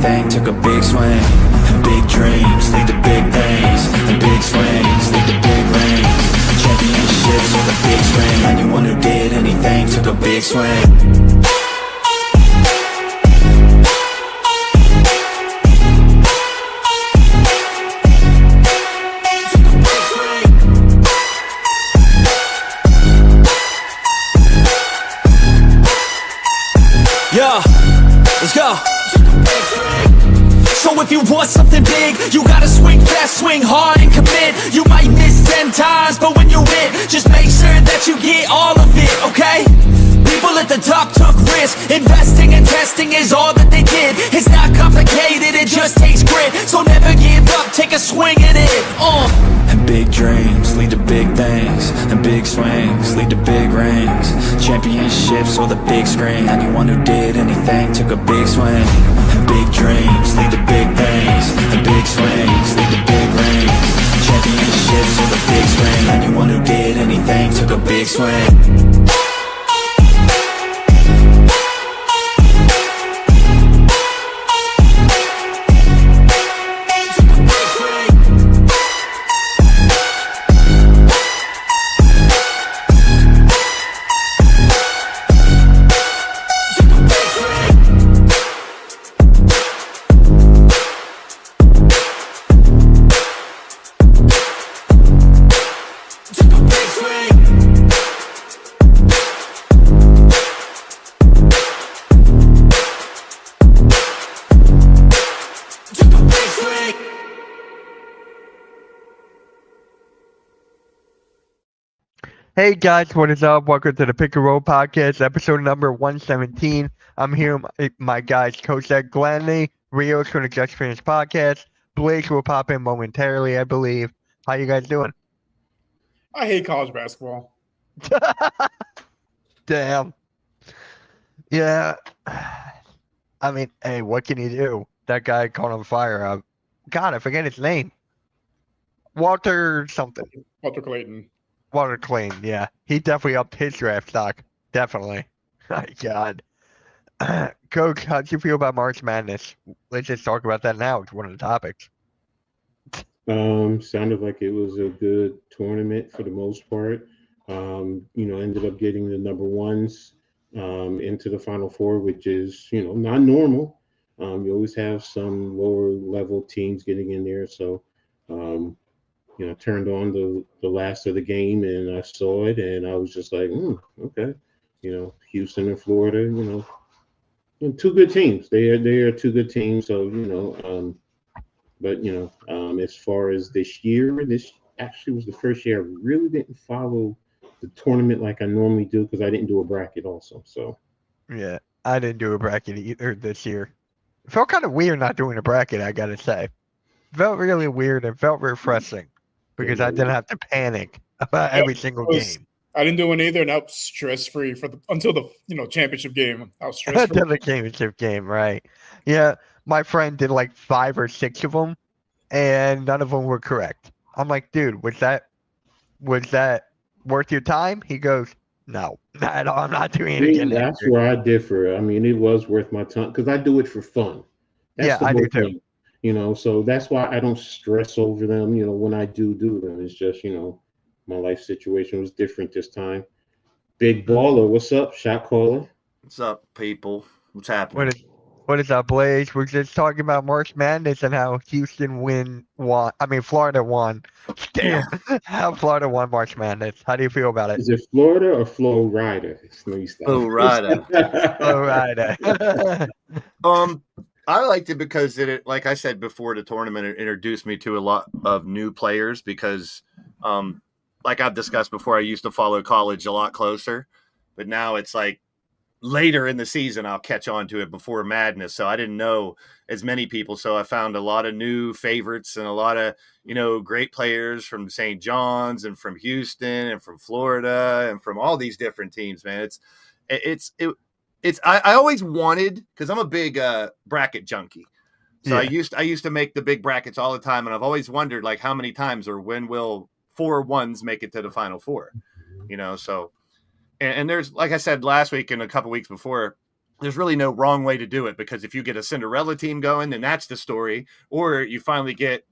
anything, took a big swing. And big dreams lead to big things, and big swings lead to big rings. Championships on the big screen. Anyone who did anything took a big swing. Yeah, let's go. So if you want something big, you gotta swing fast, swing hard and commit. You might miss 10 times, but when you hit, just make sure that you get all of it, okay? People at the top took risks. Investing and testing is all that they did. It's not complicated, it just takes grit. So never give up, take a swing at it. And big dreams lead to big things, and big swings lead to big rings. Championships or the big screen. Anyone who did anything took a big swing. And big dreams lead to big things, and big swings lead to big rings. Championships or the big screen. Anyone who did anything took a big swing. Hey guys, what is up? Welcome to the Pick and Roll Podcast, episode number 117. I'm here with my guys, Cosette Gladney, Rios from the Just Finished Podcast. Blaze will pop in momentarily, I believe. How you guys doing? I hate college basketball. Damn. Yeah. I mean, hey, what can you do? That guy caught on fire. God, I forget his name. Walter something. Walter Clayton. Walter Clayton, yeah. He definitely upped his draft stock. Definitely. My God. Coach, how'd you feel about March Madness? Let's just talk about that now. It's one of the topics. Sounded like it was a good tournament for the most part. Ended up getting the number ones into the Final Four, which is, not normal. You always have some lower level teams getting in there. So, turned on the last of the game and I saw it and I was just like, okay. Houston and Florida, two good teams. They are two good teams. So, as far as this year, this actually was the first year I really didn't follow the tournament like I normally do because I didn't do a bracket also. So yeah, I didn't do a bracket either this year. It felt kind of weird not doing a bracket, I gotta say. Felt really weird and felt refreshing because I didn't have to panic about every single game. I didn't do one either, and I was stress free until the championship game. I was stress free until the championship game, right? Yeah, my friend did like 5 or 6 of them, and none of them were correct. I'm like, dude, was that worth your time? He goes, no, I'm not doing it again. That's where I differ. I mean, it was worth my time because I do it for fun. That's I do too. So that's why I don't stress over them. When I do them, it's just my life situation was different this time. Big Baller, what's up? Shot caller. What's up, people? What's happening? What is up, Blaze? We're just talking about March Madness and how Florida won. Damn, how Florida won March Madness. How do you feel about it? Is it Florida or Flo Rida? Flo Rida. Flo Rida. I liked it because it, like I said before the tournament, it introduced me to a lot of new players because, like I've discussed before, I used to follow college a lot closer, but now it's like later in the season I'll catch on to it before Madness. So I didn't know as many people. So I found a lot of new favorites and a lot of, great players from St. John's and from Houston and from Florida and from all these different teams, man. I always wanted, because I'm a big bracket junkie. So yeah. I used to make the big brackets all the time. And I've always wondered like how many times or when will 4 ones make it to the Final Four, so, and there's, like I said last week and a couple weeks before, there's really no wrong way to do it, because if you get a Cinderella team going, then that's the story. Or you finally get,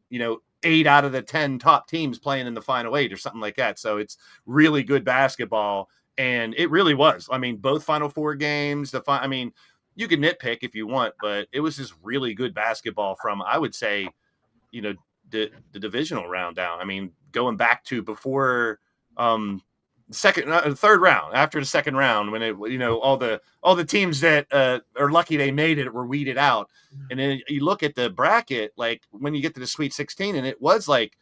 8 out of the 10 top teams playing in the final 8 or something like that. So it's really good basketball. And it really was. I mean, both Final Four games, you can nitpick if you want, but it was just really good basketball from, I would say, the divisional round down. I mean, going back to before third round, after the second round, when it, all the teams that are lucky they made it were weeded out. And then you look at the bracket, like when you get to the Sweet 16, and it was like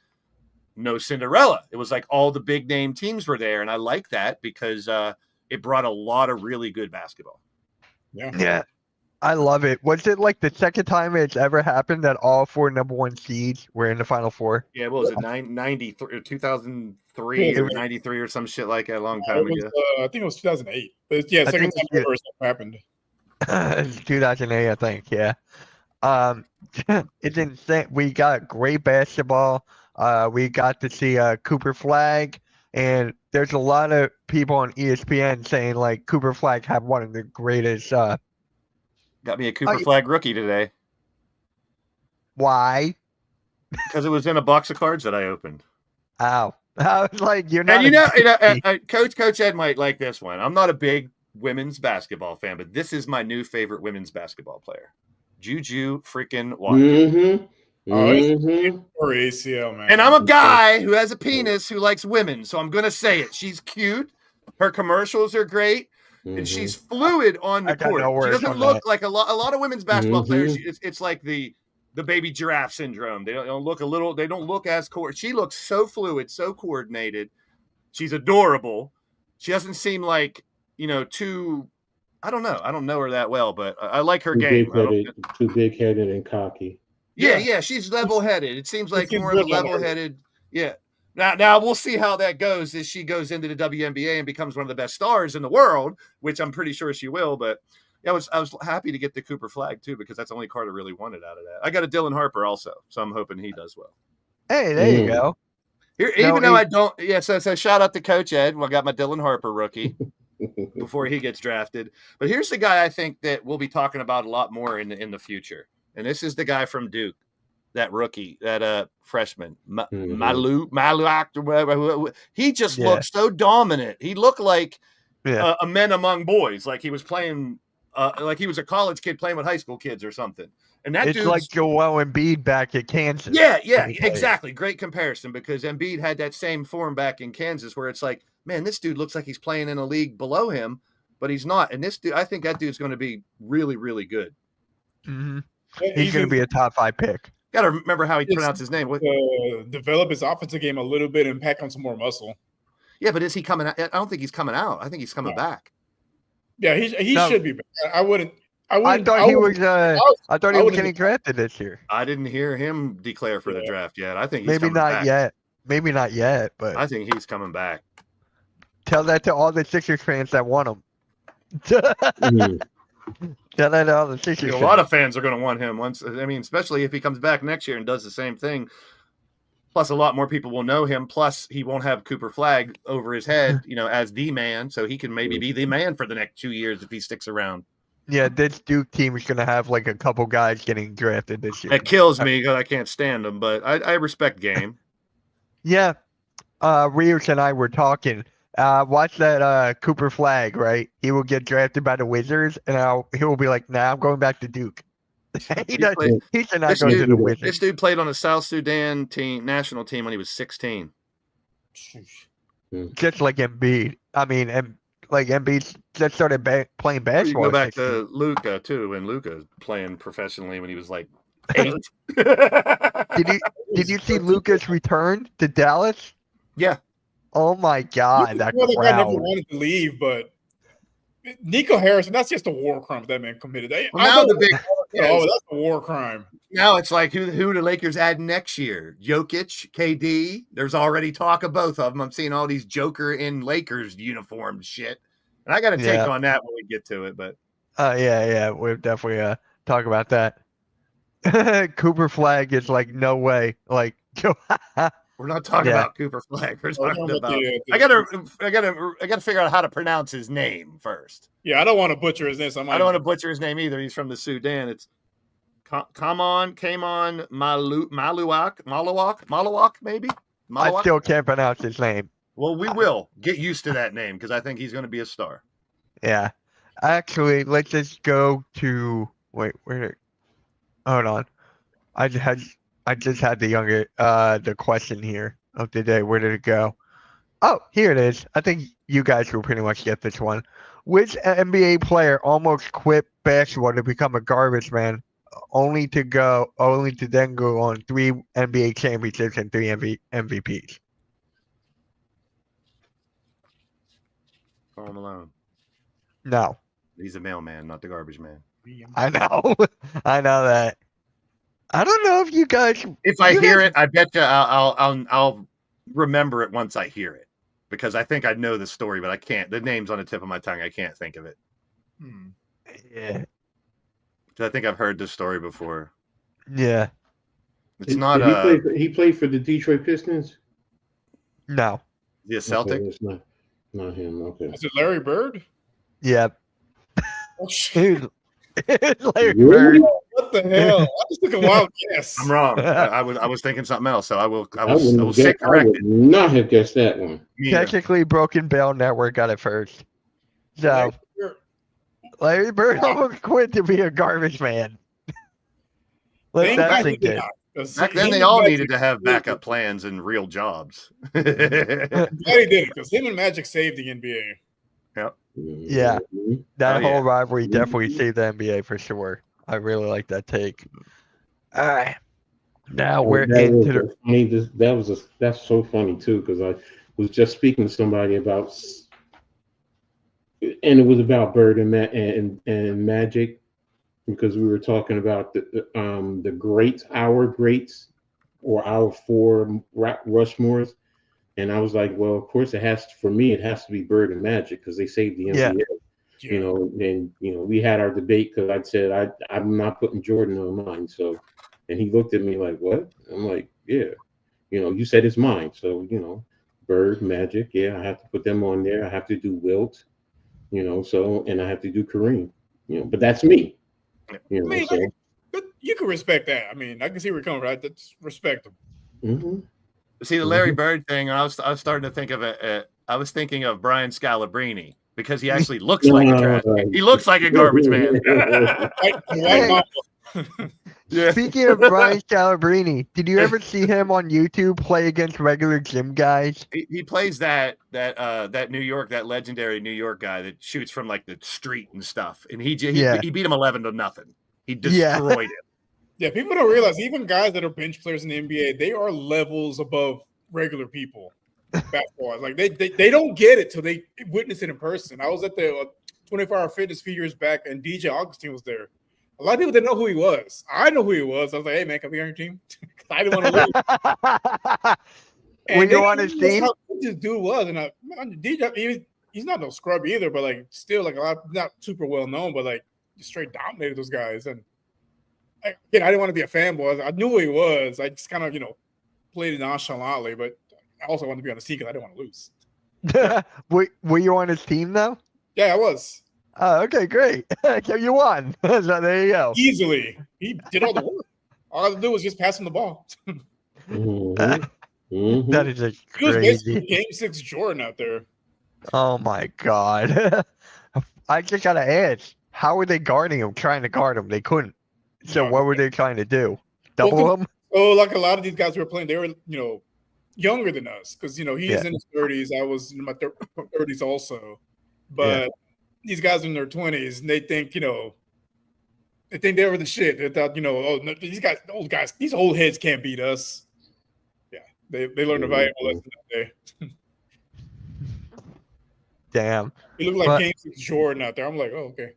no Cinderella. It was like all the big name teams were there. And I like that because it brought a lot of really good basketball. Yeah, I love it. Was it like the second time it's ever happened that all 4 number 1 seeds were in the Final Four? Yeah, what was it, 93, 2003 or 93 or some shit like that, a long time ago? I think it was 2008. But yeah, second time ever something happened. 2008, I think. Yeah. It's insane. We got great basketball. We got to see Cooper Flag, and there's a lot of people on ESPN saying like Cooper Flag have one of the greatest. Got me a Cooper Flag rookie today. Why? Because it was in a box of cards that I opened. Ow. I was like, you're not. And Coach Ed might like this one. I'm not a big women's basketball fan, but this is my new favorite women's basketball player, Juju freaking Watkins. Or ACL, man. And I'm a guy who has a penis who likes women, so I'm gonna say it. She's cute. Her commercials are great. And she's fluid on the court. She doesn't look like a lot of women's basketball players. It's like the baby giraffe syndrome. They don't look as coordinated. She looks so fluid, so coordinated. She's adorable. She doesn't seem like, too, I don't know. I don't know her that well, but I like her game. Too big-headed and cocky. Yeah, she's level-headed. It seems like more of a level-headed. Yeah. Now we'll see how that goes as she goes into the WNBA and becomes one of the best stars in the world, which I'm pretty sure she will. But I was happy to get the Cooper Flag too, because that's the only card I really wanted out of that. I got a Dylan Harper also, so I'm hoping he does well. Hey, there you go. I don't. Yeah, so shout out to Coach Ed. I got my Dylan Harper rookie before he gets drafted. But here's the guy I think that we'll be talking about a lot more in the future, and this is the guy from Duke. That rookie, that freshman, Malu, he just looked so dominant. He looked like a man among boys, like he was playing, like he was a college kid playing with high school kids or something. And it's like Joel Embiid back at Kansas. Yeah, exactly. Great comparison, because Embiid had that same form back in Kansas, where it's like, man, this dude looks like he's playing in a league below him, but he's not. And this dude, I think that dude's going to be really, really good. Mm-hmm. He's going to be a top 5 pick. Got to remember how he pronounced his name. Develop his offensive game a little bit and pack on some more muscle. Yeah, but is he coming out? I don't think he's coming out. I think he's coming back. Yeah, he should be back. I thought he was getting drafted this year. I didn't hear him declare for the draft yet. I think he's maybe not back. yet. Maybe not yet, but I think he's coming back. Tell that to all the Sixers fans that want him. Tell that to all the Sixers fans. A lot of fans are going to want him once. I mean, especially if he comes back next year and does the same thing. Plus, a lot more people will know him. Plus, he won't have Cooper Flag over his head, as the man. So he can maybe be the man for the next 2 years if he sticks around. Yeah, this Duke team is going to have like a couple guys getting drafted this year. It kills me because I can't stand them, but I respect game. Yeah. Rios and I were talking. Watch that Cooper Flag, right? He will get drafted by the Wizards, and he will be like, "Nah, I'm going back to Duke." He should not go to the Wizards. This dude played on a South Sudan national team when he was 16. Just like Embiid. I mean, Embiid just started playing basketball. You go back to Luka too, and Luka playing professionally when he was like 8. Did you see Luka's return to Dallas? Yeah. Oh my God, that crowd. I never wanted to leave, but Nico Harrison, that's just a war crime that man committed. That's a war crime. Now it's like who the Lakers add next year? Jokic, KD. There's already talk of both of them. I'm seeing all these Joker in Lakers uniform shit. And I got to take on that when we get to it. But yeah, we'll definitely talk about that. Cooper Flag is like, no way. Like, We're not talking Yeah. about Cooper Flag. We're talking talking about. about I gotta figure out how to pronounce his name first. Yeah, I don't want to butcher his name. So I don't want to butcher his name either. He's from the Sudan. It's Kamon Maluak, maybe. I Malawak? still can't pronounce his name. Well, we will get used to that name because I think he's going to be a star. Yeah. Actually, let's just go to hold on. I just had the question here of the day. Where did it go? Oh, here it is. I think you guys will pretty much get this one. Which NBA player almost quit basketball to become a garbage man, only to then go on 3 NBA championships and 3 MVPs? Karl Malone. No. He's a mailman, not the garbage man. I know. I know that. I don't know if you guys. If I hear it, I bet you I'll remember it once I hear it, because I think I know the story, but I can't. The name's on the tip of my tongue. I can't think of it. Yeah. I think I've heard this story before. Yeah. It's not. He played for the Detroit Pistons. No. The Celtic. Okay, it's not him. Okay. Is it Larry Bird? Yeah. Oh, shit. Larry Really? Bird. What the hell? I just took a wild guess. I'm wrong. I was thinking something else, so I will I sit would corrected. not have guessed that one. Technically, Broken Bell Network got it first. So, Larry Bird almost quit to be a garbage man. Let that sink in. Back then, they all needed to have backup plans and real jobs. Glad he did it, because him and Magic saved the NBA. Yeah. That whole rivalry definitely saved the NBA for sure. I really like that take. All right. Now we're into the. That's so funny too, because I was just speaking to somebody about, and it was about Bird and Magic, because we were talking about the greats, our greats, or our 4 Rushmores, and I was like, well, of course it has to be Bird and Magic, because they saved the NBA. Yeah. You know, and we had our debate, because I said I'm not putting Jordan on mine. So, and he looked at me like, what? I'm like, yeah, you said it's mine. So, Bird, Magic, yeah, I have to put them on there. I have to do Wilt, so, and I have to do Kareem, but that's me. But you can respect that. I mean, I can see where you're coming from. Right? That's respectable. Mm-hmm. See, the Larry Bird thing, I was starting to think of it. I was thinking of Brian Scalabrine, because he actually looks like a trash. He looks like a garbage man. Speaking of Brian Scalabrine, did you ever see him on YouTube play against regular gym guys? He plays that New York, that legendary New York guy that shoots from like the street and stuff, and he beat him 11-0. He destroyed him. Yeah, people don't realize even guys that are bench players in the NBA, they are levels above regular people. Basketball, like they don't get it till they witness it in person. I was at the 24-hour fitness a few years back, and DJ Augustine was there. A lot of people didn't know who he was. I know who he was. I was like, "Hey man, can I be on your team?" I didn't want to lose. When you're on his team, how good this dude was, and DJ, he's not no scrub either, but like still like a lot, not super well known, but like just straight dominated those guys. And I didn't want to be a fanboy. I knew who he was. I just kind of played it nonchalantly, but I also wanted to be on the team because I didn't want to lose. Were you on his team though? Yeah, I was. Oh, okay, great. So you won. So there you go. Easily. He did all the work. All I had to do was just pass him the ball. That is just He was crazy. basically Game 6 Jordan out there. Oh my god. I just gotta ask, how were they guarding him, trying to guard him? They couldn't. So what were they trying to do? Double him? Oh, like a lot of these guys who were playing, they were, younger than us. Because, he's in his 30s. I was in my 30s also. But these guys are in their 20s, and they think, they were the shit. They thought, these old heads can't beat us. Yeah, they learned a valuable lesson that day. Damn. He looked like Game 6 Jordan out there. I'm like, oh, okay.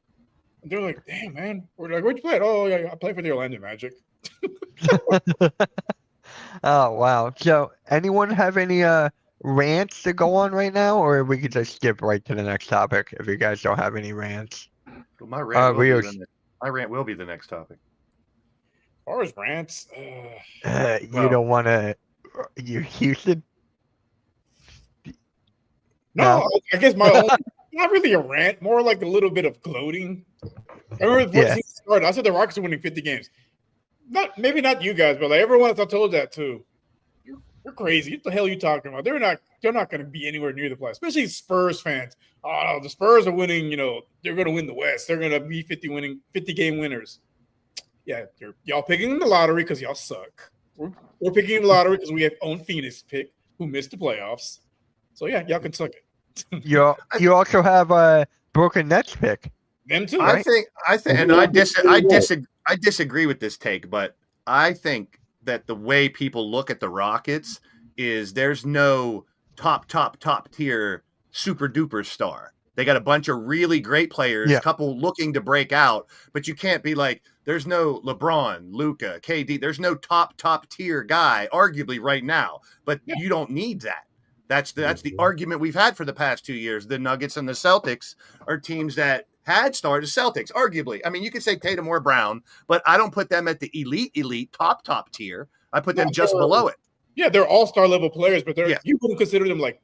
And they're like, damn, man. We're like, where'd you play? Oh, yeah, I play for the Orlando Magic. Oh, wow. So, anyone have any rants to go on right now, or we could just skip right to the next topic if you guys don't have any rants? Well, my rant will be the next topic. As far as rants, you don't want to You Houston? No, I guess my own, not really a rant, more like a little bit of gloating. I remember before the Yeah. season started, I said the Rockets are winning 50 games. Maybe not you guys, but like everyone else I told that too. You're crazy. What the hell are you talking about? They're not going to be anywhere near the play, especially Spurs fans. Oh, the Spurs are winning, they're going to win the West. They're going to be 50 game winners. Yeah, y'all picking in the lottery because y'all suck. We're picking in the lottery because we have own Phoenix pick who missed the playoffs. So yeah, y'all can suck it. You also have a broken Nets pick. Them too. I think, and I disagree with this take, but I think that the way people look at the Rockets is there's no top tier super duper star. They got a bunch of really great players, a couple looking to break out, but you can't be like, there's no LeBron, Luka, KD. There's no top tier guy, arguably right now, but you don't need that. That's the argument we've had for the past 2 years. The Nuggets and the Celtics are teams that had started Celtics, arguably. I mean, you could say Tatum or Brown, but I don't put them at the elite top tier. I put them just below it. Yeah, they're all-star level players, but you wouldn't consider them like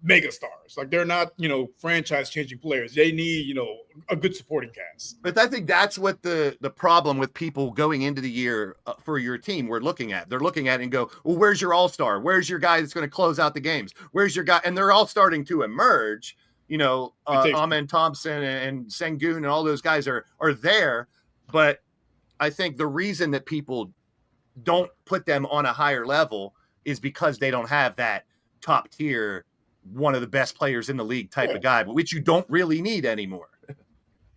mega stars. Like they're not, franchise-changing players. They need, a good supporting cast. But I think that's what the problem with people going into the year for your team we're looking at. They're looking at it and go, well, where's your all-star? Where's your guy that's going to close out the games? Where's your guy? And they're all starting to emerge. Amen Thompson and Sengun and all those guys are there. But I think the reason that people don't put them on a higher level is because they don't have that top tier, one of the best players in the league type of guy, but which you don't really need anymore.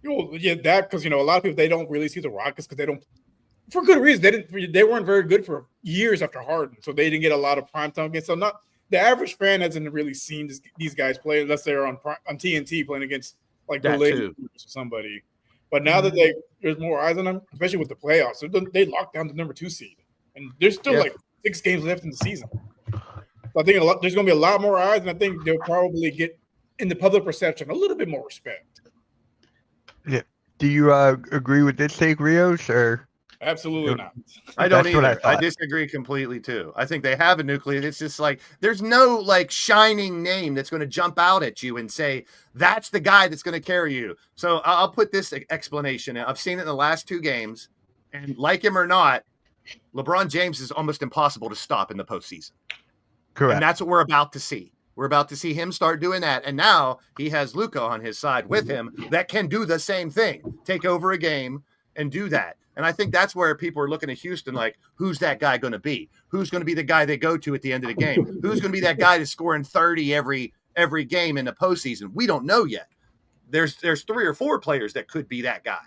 That because a lot of people, they don't really see the Rockets because they don't, for good reason. They weren't very good for years after Harden, so they didn't get a lot of primetime games. So not the average fan hasn't really seen these guys play unless they're on TNT playing against like the Lakers or somebody. But now that there's more eyes on them, especially with the playoffs, they locked down the number 2 seed, and there's still like 6 games left in the season. So I think there's going to be a lot more eyes, and I think they'll probably get in the public perception a little bit more respect. Yeah. Do you agree with this take, Rios, or? Absolutely not. I don't either. I disagree completely too. I think they have a nucleus. It's just like there's no like shining name that's going to jump out at you and say that's the guy that's going to carry you. So I'll put this explanation. I've seen it in the last 2 games, and like him or not, LeBron James is almost impossible to stop in the postseason. Correct. And that's what we're about to see. We're about to see him start doing that. And now he has Luka on his side with him that can do the same thing, take over a game and do that. And I think that's where people are looking at Houston like, who's that guy going to be? Who's going to be the guy they go to at the end of the game? Who's going to be that guy that's scoring 30 every game in the postseason? We don't know yet. There's 3 or 4 players that could be that guy.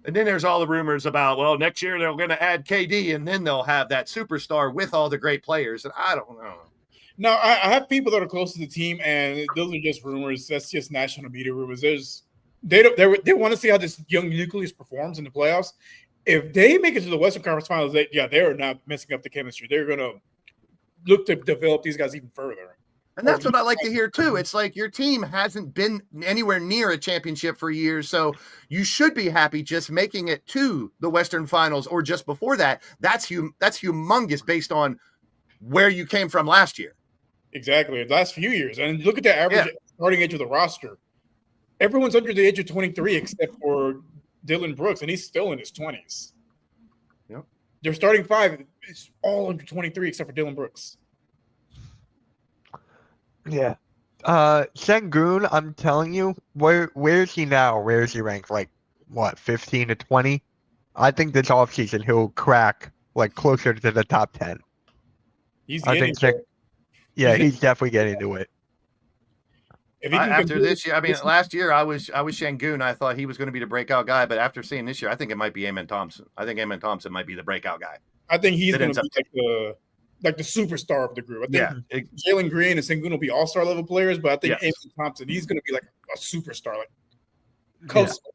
And then there's all the rumors about, well, next year they're going to add KD, and then they'll have that superstar with all the great players. And I don't know. No, I have people that are close to the team, and those are just rumors. That's just national media rumors. They want to see how this young nucleus performs in the playoffs. If they make it to the Western Conference Finals, they are not messing up the chemistry. They're going to look to develop these guys even further. And that's what I like to hear too. It's like your team hasn't been anywhere near a championship for years, so you should be happy just making it to the Western Finals or just before that. That's humongous based on where you came from last year. Exactly, the last few years. And look at the average starting age of the roster. Everyone's under the age of 23 except for Dylan Brooks, and he's still in his 20s. Yep. Their starting 5 is all under 23 except for Dylan Brooks. Yeah. Sengun, I'm telling you, where is he now? Where is he ranked? Like, what, 15 to 20? I think this offseason he'll crack, like, closer to the top 10. He's he's definitely getting to it. After this year, last year I was Sengun. I thought he was going to be the breakout guy, but after seeing this year, I think it might be Amen Thompson. I think Amen Thompson might be the breakout guy. I think he's going to be like the superstar of the group. I think Jalen Green and Sengun will be all-star level players, but I think Amen Thompson, he's going to be like a superstar, like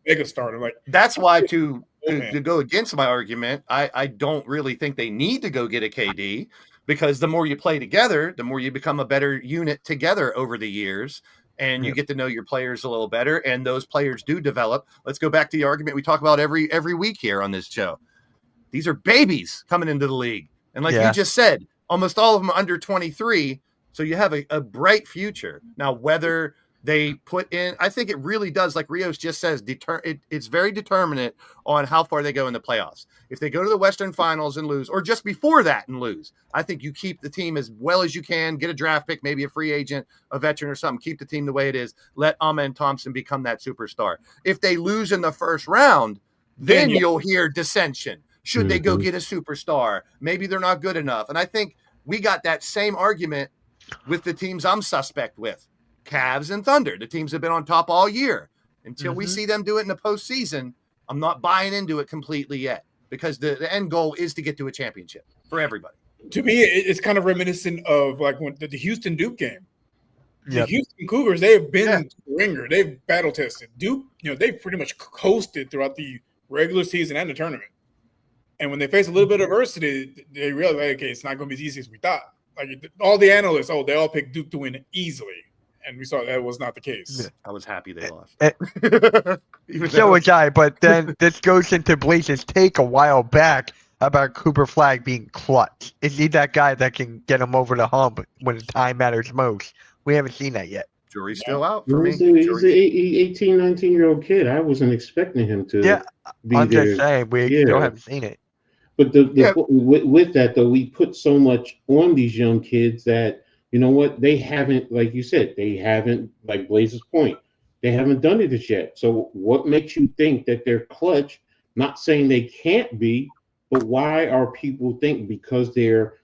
mega star. Like that's why to go against my argument, I don't really think they need to go get a KD because the more you play together, the more you become a better unit together over the years. And you get to know your players a little better, and those players do develop. Let's go back to the argument we talk about every week here on this show. These are babies coming into the league. And like you just said, almost all of them under 23. So you have a bright future. Now, whether they put in, I think it really does, like Rios just says, it's very determinate on how far they go in the playoffs. If they go to the Western Finals and lose, or just before that and lose, I think you keep the team as well as you can, get a draft pick, maybe a free agent, a veteran or something, keep the team the way it is, let Amen Thompson become that superstar. If they lose in the first round, then you'll hear dissension. Should they go get a superstar? Maybe they're not good enough. And I think we got that same argument with the teams I'm suspect with. Cavs and Thunder, the teams have been on top all year. Until we see them do it in the postseason, I'm not buying into it completely yet, because the end goal is to get to a championship for everybody. To me, it's kind of reminiscent of like when the Houston Duke game. The Houston Cougars, they have been the ringer. They've battle tested. Duke, they've pretty much coasted throughout the regular season and the tournament. And when they face a little bit of adversity, they realize, okay, it's not going to be as easy as we thought. Like all the analysts, they all picked Duke to win easily. And we saw that was not the case. I was happy they lost. So was I, but then this goes into Blaze's take a while back about Cooper Flagg being clutch. Is he that guy that can get him over the hump when the time matters most? We haven't seen that yet. Jury's still out for me. He's an 18, 19-year-old kid. I wasn't expecting him to be I'm there. just saying, we still haven't seen it. But with that, though, we put so much on these young kids that, you know what, they haven't, like you said, like Blaze's point, they haven't done it yet. So what makes you think that they're clutch? Not saying they can't be, but why are people think because they're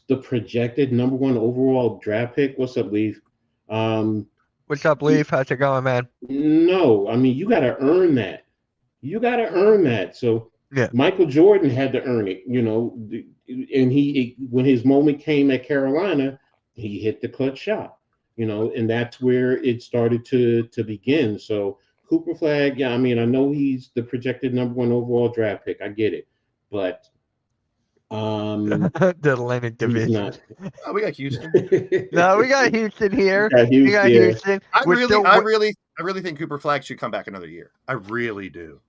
the projected number 1 overall draft pick? What's up, Leaf? What's up, Leaf? How's it going, man? No, I mean, you got to earn that. So Michael Jordan had to earn it, and when his moment came at Carolina, he hit the clutch shot, and that's where it started to begin. So Cooper Flagg, I mean, I know he's the projected number 1 overall draft pick. I get it, but the Atlantic Division. Oh, we got Houston. No, we got Houston here. We got Houston. I really think Cooper Flagg should come back another year. I really do.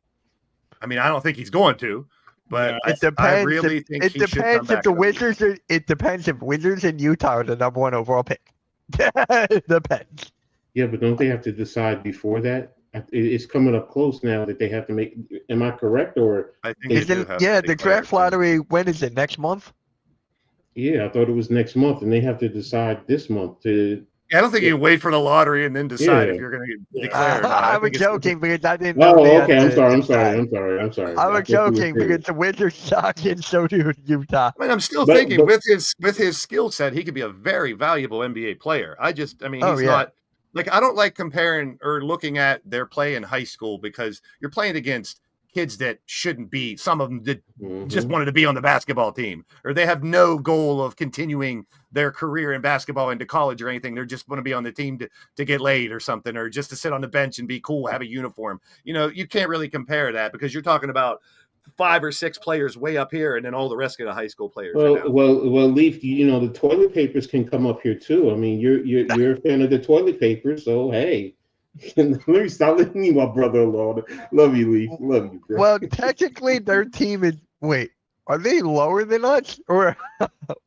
I mean, I don't think he's going to, but it depends. I really think it depends if the Wizards are. It depends if Wizards and Utah are the number 1 overall pick. It depends. Yeah, but don't they have to decide before that? It's coming up close now that they have to make. Am I correct, or I think the draft lottery? When is it? Next month? Yeah, I thought it was next month, and they have to decide this month to. I don't think you wait for the lottery and then decide if you're going to declare or not. I was joking because I didn't know. Oh, okay. I'm sorry. I was joking because the Wizards suck and so do Utah. I mean, I'm still thinking with his skill set, he could be a very valuable NBA player. He's not like, I don't like comparing or looking at their play in high school because you're playing against kids that shouldn't be. Some of them that just wanted to be on the basketball team, or they have no goal of continuing their career in basketball into college or anything. They're just want to be on the team to get laid or something, or just to sit on the bench and be cool, have a uniform. You can't really compare that because you're talking about 5 or 6 players way up here, and then all the rest of the high school players. Well, Leaf, the toilet papers can come up here too. I mean, you're a fan of the toilet paper, so hey. Let me stop letting you, my brother-in-law. Love you, Leaf. Love you, bro. Well, technically, their team is. Wait, are they lower than us, or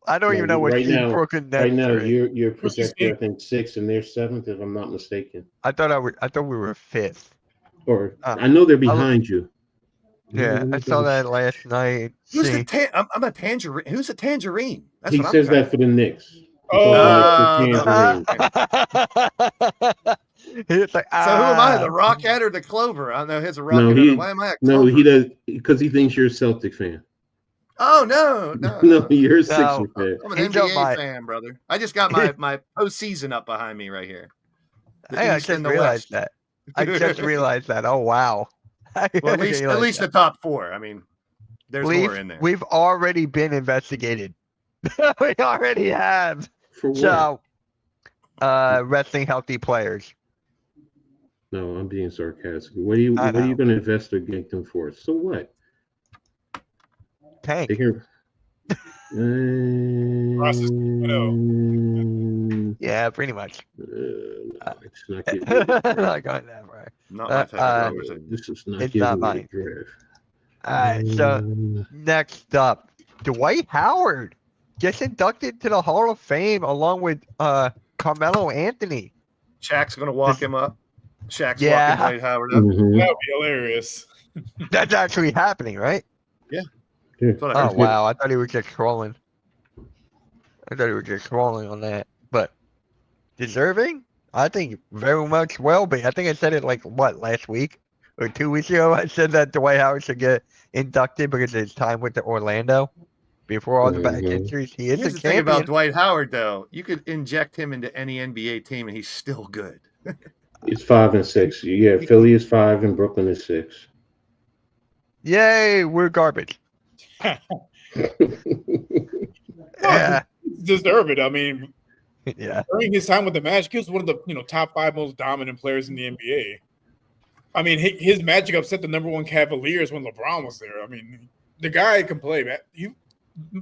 I don't even know what team Brooklyn Nets. Right now, you're projected, I think 6th, and they're 7th, if I'm not mistaken. I thought we were 5th. Or I know they're behind you. Yeah, I saw that last night. Who's I'm a tangerine. Who's a tangerine? He says that for the Knicks. He's like, so who am I, the Rockhead or the Clover? I know he's a Rockhead. Why am I a Clover? No, he does because he thinks you're a Celtic fan. Oh no, you're a Sixers fan. I'm an NBA fan, brother. I just got my postseason up behind me right here. I just realized that. Oh wow. Well, at least the top 4. I mean, there's more in there. We've already been investigated. We already have. For what? So, resting healthy players. No, I'm being sarcastic. What are you going to investigate them for? So what? Tank. Yeah, pretty much. It's not getting not going that way. Not my type of conversation. This is not. It's not mine. All right. So next up, Dwight Howard gets inducted to the Hall of Fame along with Carmelo Anthony. Shaq's gonna walk him up. Shaq's Yeah. walking Dwight Howard up. Mhm. That would be hilarious. That's actually happening, right? That's what I Oh heard. wow, I thought he was just trolling. On that, but deserving? I think very much will be. I think I said it like last week or 2 weeks ago. I said that Dwight Howard should get inducted because of his time with the Orlando before all the back Mhm. injuries. He is Here's a the thing about champion. Dwight Howard, though. You could inject him into any NBA team, and he's still good. It's 5 and 6. Yeah, Philly is 5 and Brooklyn is 6. Yay, we're garbage. Yeah, Deserve it. I mean, yeah. during his time with the Magic, he was one of the top 5 most dominant players in the NBA. I mean, his Magic upset the number 1 Cavaliers when LeBron was there. I mean, the guy can play, man. He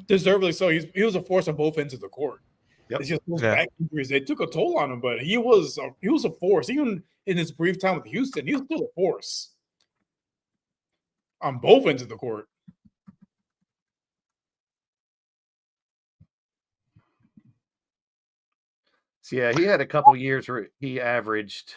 deservedly so. He was a force on both ends of the court. Yep. It's just those Yeah. back injuries, they took a toll on him, but he was a force. Even in his brief time with Houston, he was still a force on both ends of the court. So yeah, he had a couple years where he averaged.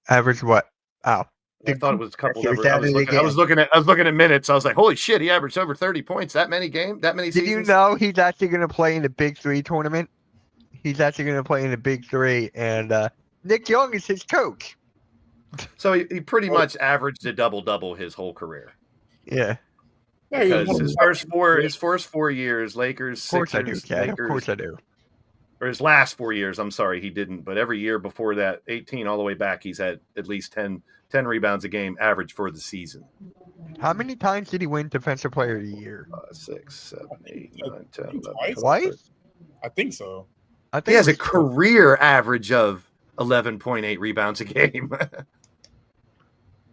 Average what? Oh, I thought it was a couple. Okay, Numbers. I was looking at minutes. I was like, holy shit, he averaged over 30 points that many did seasons. you know he's actually going to play in the Big Three tournament? He's actually going to play in the Big Three, and Nick Young is his coach. So he pretty much averaged a double his whole career. Yeah, Yeah, he was Because one of his the- first 4 years, Lakers, of course I do, Sixers, Chad. Of Lakers, course I do. or his last 4 years. I'm sorry, he didn't. But every year before that, 18 all the way back, he's had at least 10 rebounds a game average for the season. How many times did he win Defensive Player of the Year? 6, 7, 8, 9, 10, 11, Twice? 12, Twice? I think so. I think He has it a was- career average of 11.8 rebounds a game.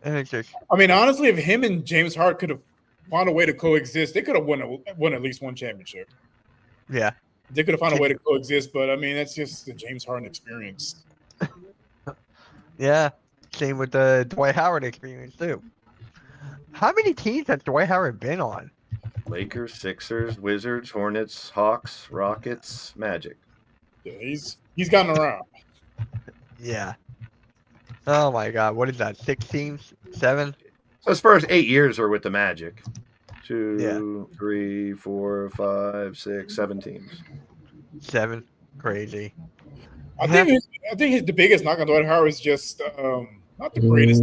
And it's just, I mean, honestly, if him and James Harden could have found a way to coexist, they could have won at least one championship. yeah, They could have found a way to coexist, but I mean, that's just the James Harden experience. yeah. Same with the Dwight Howard experience too. How many teams has Dwight Howard been on? Lakers, Sixers, Wizards, Hornets, Hawks, Rockets, Magic. Yeah, he's gotten around. Yeah. Oh my God, what is that? 6 teams? 7? So his first 8 years were with the Magic. Yeah. 2, 3, 4, 5, 6, 7 teams. 7. Crazy. I think the biggest knock on Dwight Howard is just not the greatest.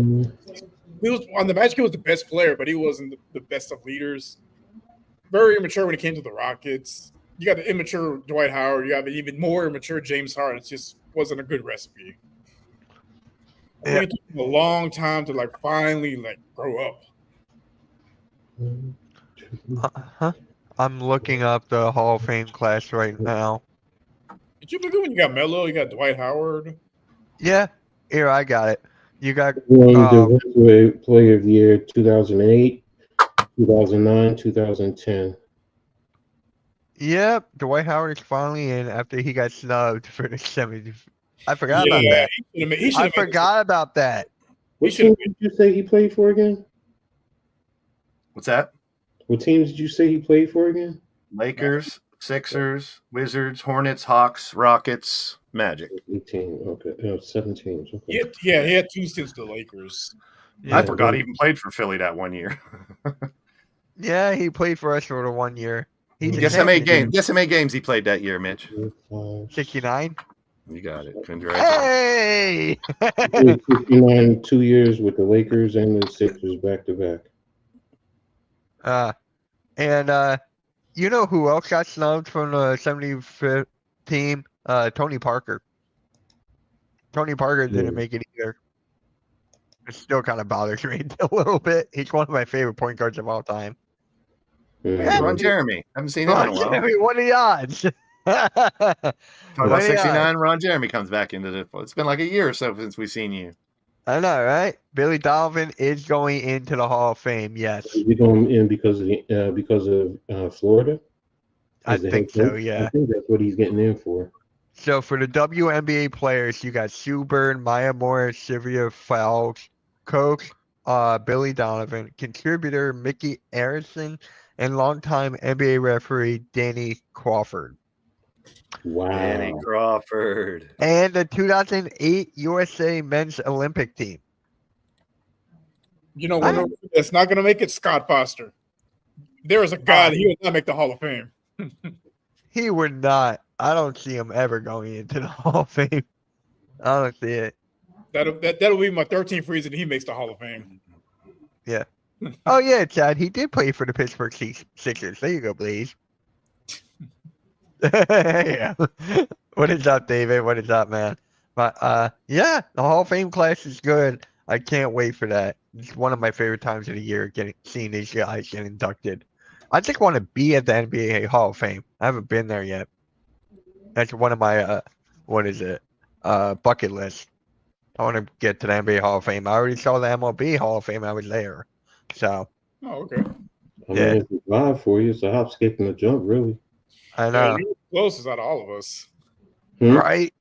He was on the Magic. He was the best player, but he wasn't the best of leaders. Very immature when it came to the Rockets. You got the immature Dwight Howard. You have an even more immature James Harden. It just wasn't a good recipe. I think it took him a long time to finally grow up. Huh? I'm looking up the Hall of Fame class right now. Did you look at when you got Melo? You got Dwight Howard. Yeah, here I got it. You got Won the Defensive Player of the Year 2008, 2009, 2010. Yep, Dwight Howard is finally in after he got snubbed for the 70. I forgot about that. I forgot about that. What should've team did you say he played for again? What's that? What teams did you say he played for again? Lakers, Sixers, Wizards, Hornets, Hawks, Rockets, Magic. 18. Okay. 7 teams. Okay. He had 2 stints to the Lakers. Yeah. I forgot he even played for Philly that 1 year. Yeah, he played for us for the 1 year. He's a Guess how many champion. games? Guess how many games he played that year, Mitch? 69. You got it. Congratulations. Hey! 59 2 years with the Lakers and the Sixers back to back. And you know who else got snubbed from the 75th team? Tony Parker. Tony Parker didn't make it either. It still kind of bothers me a little bit. He's one of my favorite point guards of all time. Hey, Ron Jeremy. Haven't seen him in a while. Jeremy, what are the odds? Talk about What are the 69. Ron Jeremy comes back into the. It's been like a year or so since we've seen you. I know, right? Billy Donovan is going into the Hall of Fame. Yes, Is he going in because of Florida? I As the think head so. coach? Yeah. I think that's what he's getting in for. So for the WNBA players, you got Sue Bird, Maya Morris, Sylvia Fowles, coach Billy Donovan, contributor Mickey Arison, and longtime NBA referee Danny Crawford. Wow. Danny Crawford. And the 2008 USA Men's Olympic team. You know, one that's not going to make it, Scott Foster. There is a guy that he will not make the Hall of Fame. He would not. I don't see him ever going into the Hall of Fame. I don't see it. That'll be my 13th reason he makes the Hall of Fame. Yeah. Oh, yeah, Chad. He did play for the Pittsburgh Sixers. There you go, Blaze. Yeah. What is up, David? What is up, man? But yeah, the Hall of Fame class is good. I can't wait for that. It's one of my favorite times of the year, seeing these guys get inducted. I just want to be at the NBA Hall of Fame. I haven't been there yet. That's one of my bucket list. I want to get to the NBA Hall of Fame. I already saw the MLB Hall of Fame. I was there. So. Oh, okay. I mean, it's a drive for you. It's a hop, skip, and a jump, really. I know. Yeah, you're closest out of all of us. Right.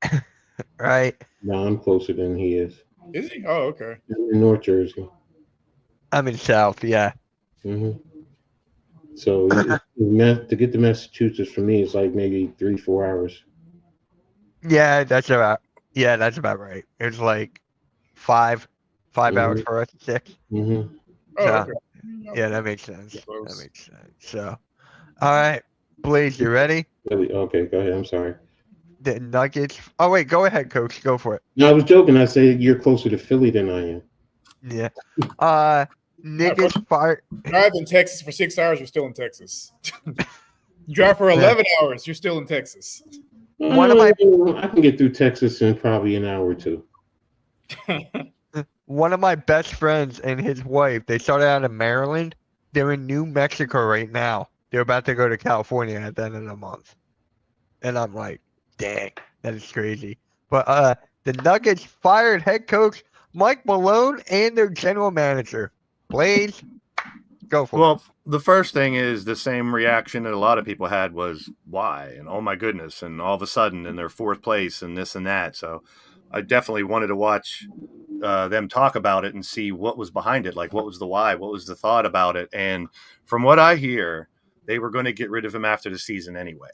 Right. No, I'm closer than he is. Is he? Oh, okay. I'm in North Jersey. I'm in South, yeah. Mm-hmm. So to get to Massachusetts for me, it's like maybe 3-4 hours. Yeah, that's about right. It's like five hours for us, 6. Mm-hmm. Oh, So, okay. yeah, that makes sense. That makes sense. So, all right, Blaze, you ready? Really? Okay, go ahead. I'm sorry. The Nuggets. Oh wait, go ahead, Coach. Go for it. No, I was joking. I said you're closer to Philly than I am. Yeah. Niggas fired. Drive in Texas for 6 hours, you're still in Texas. You drive for 11 hours, you're still in Texas. One of my I can get through Texas in probably an hour or two. One of my best friends and his wife, they started out in Maryland. They're in New Mexico right now. They're about to go to California at the end of the month. And I'm like, dang, that is crazy. But the Nuggets fired head coach Mike Malone and their general manager. Blaze, go for it. Well, the first thing is the same reaction that a lot of people had was why, and oh my goodness, and all of a sudden in their 4th place and this and that. So I definitely wanted to watch them talk about it and see what was behind it. Like, what was the why? What was the thought about it? And from what I hear, they were going to get rid of him after the season anyway.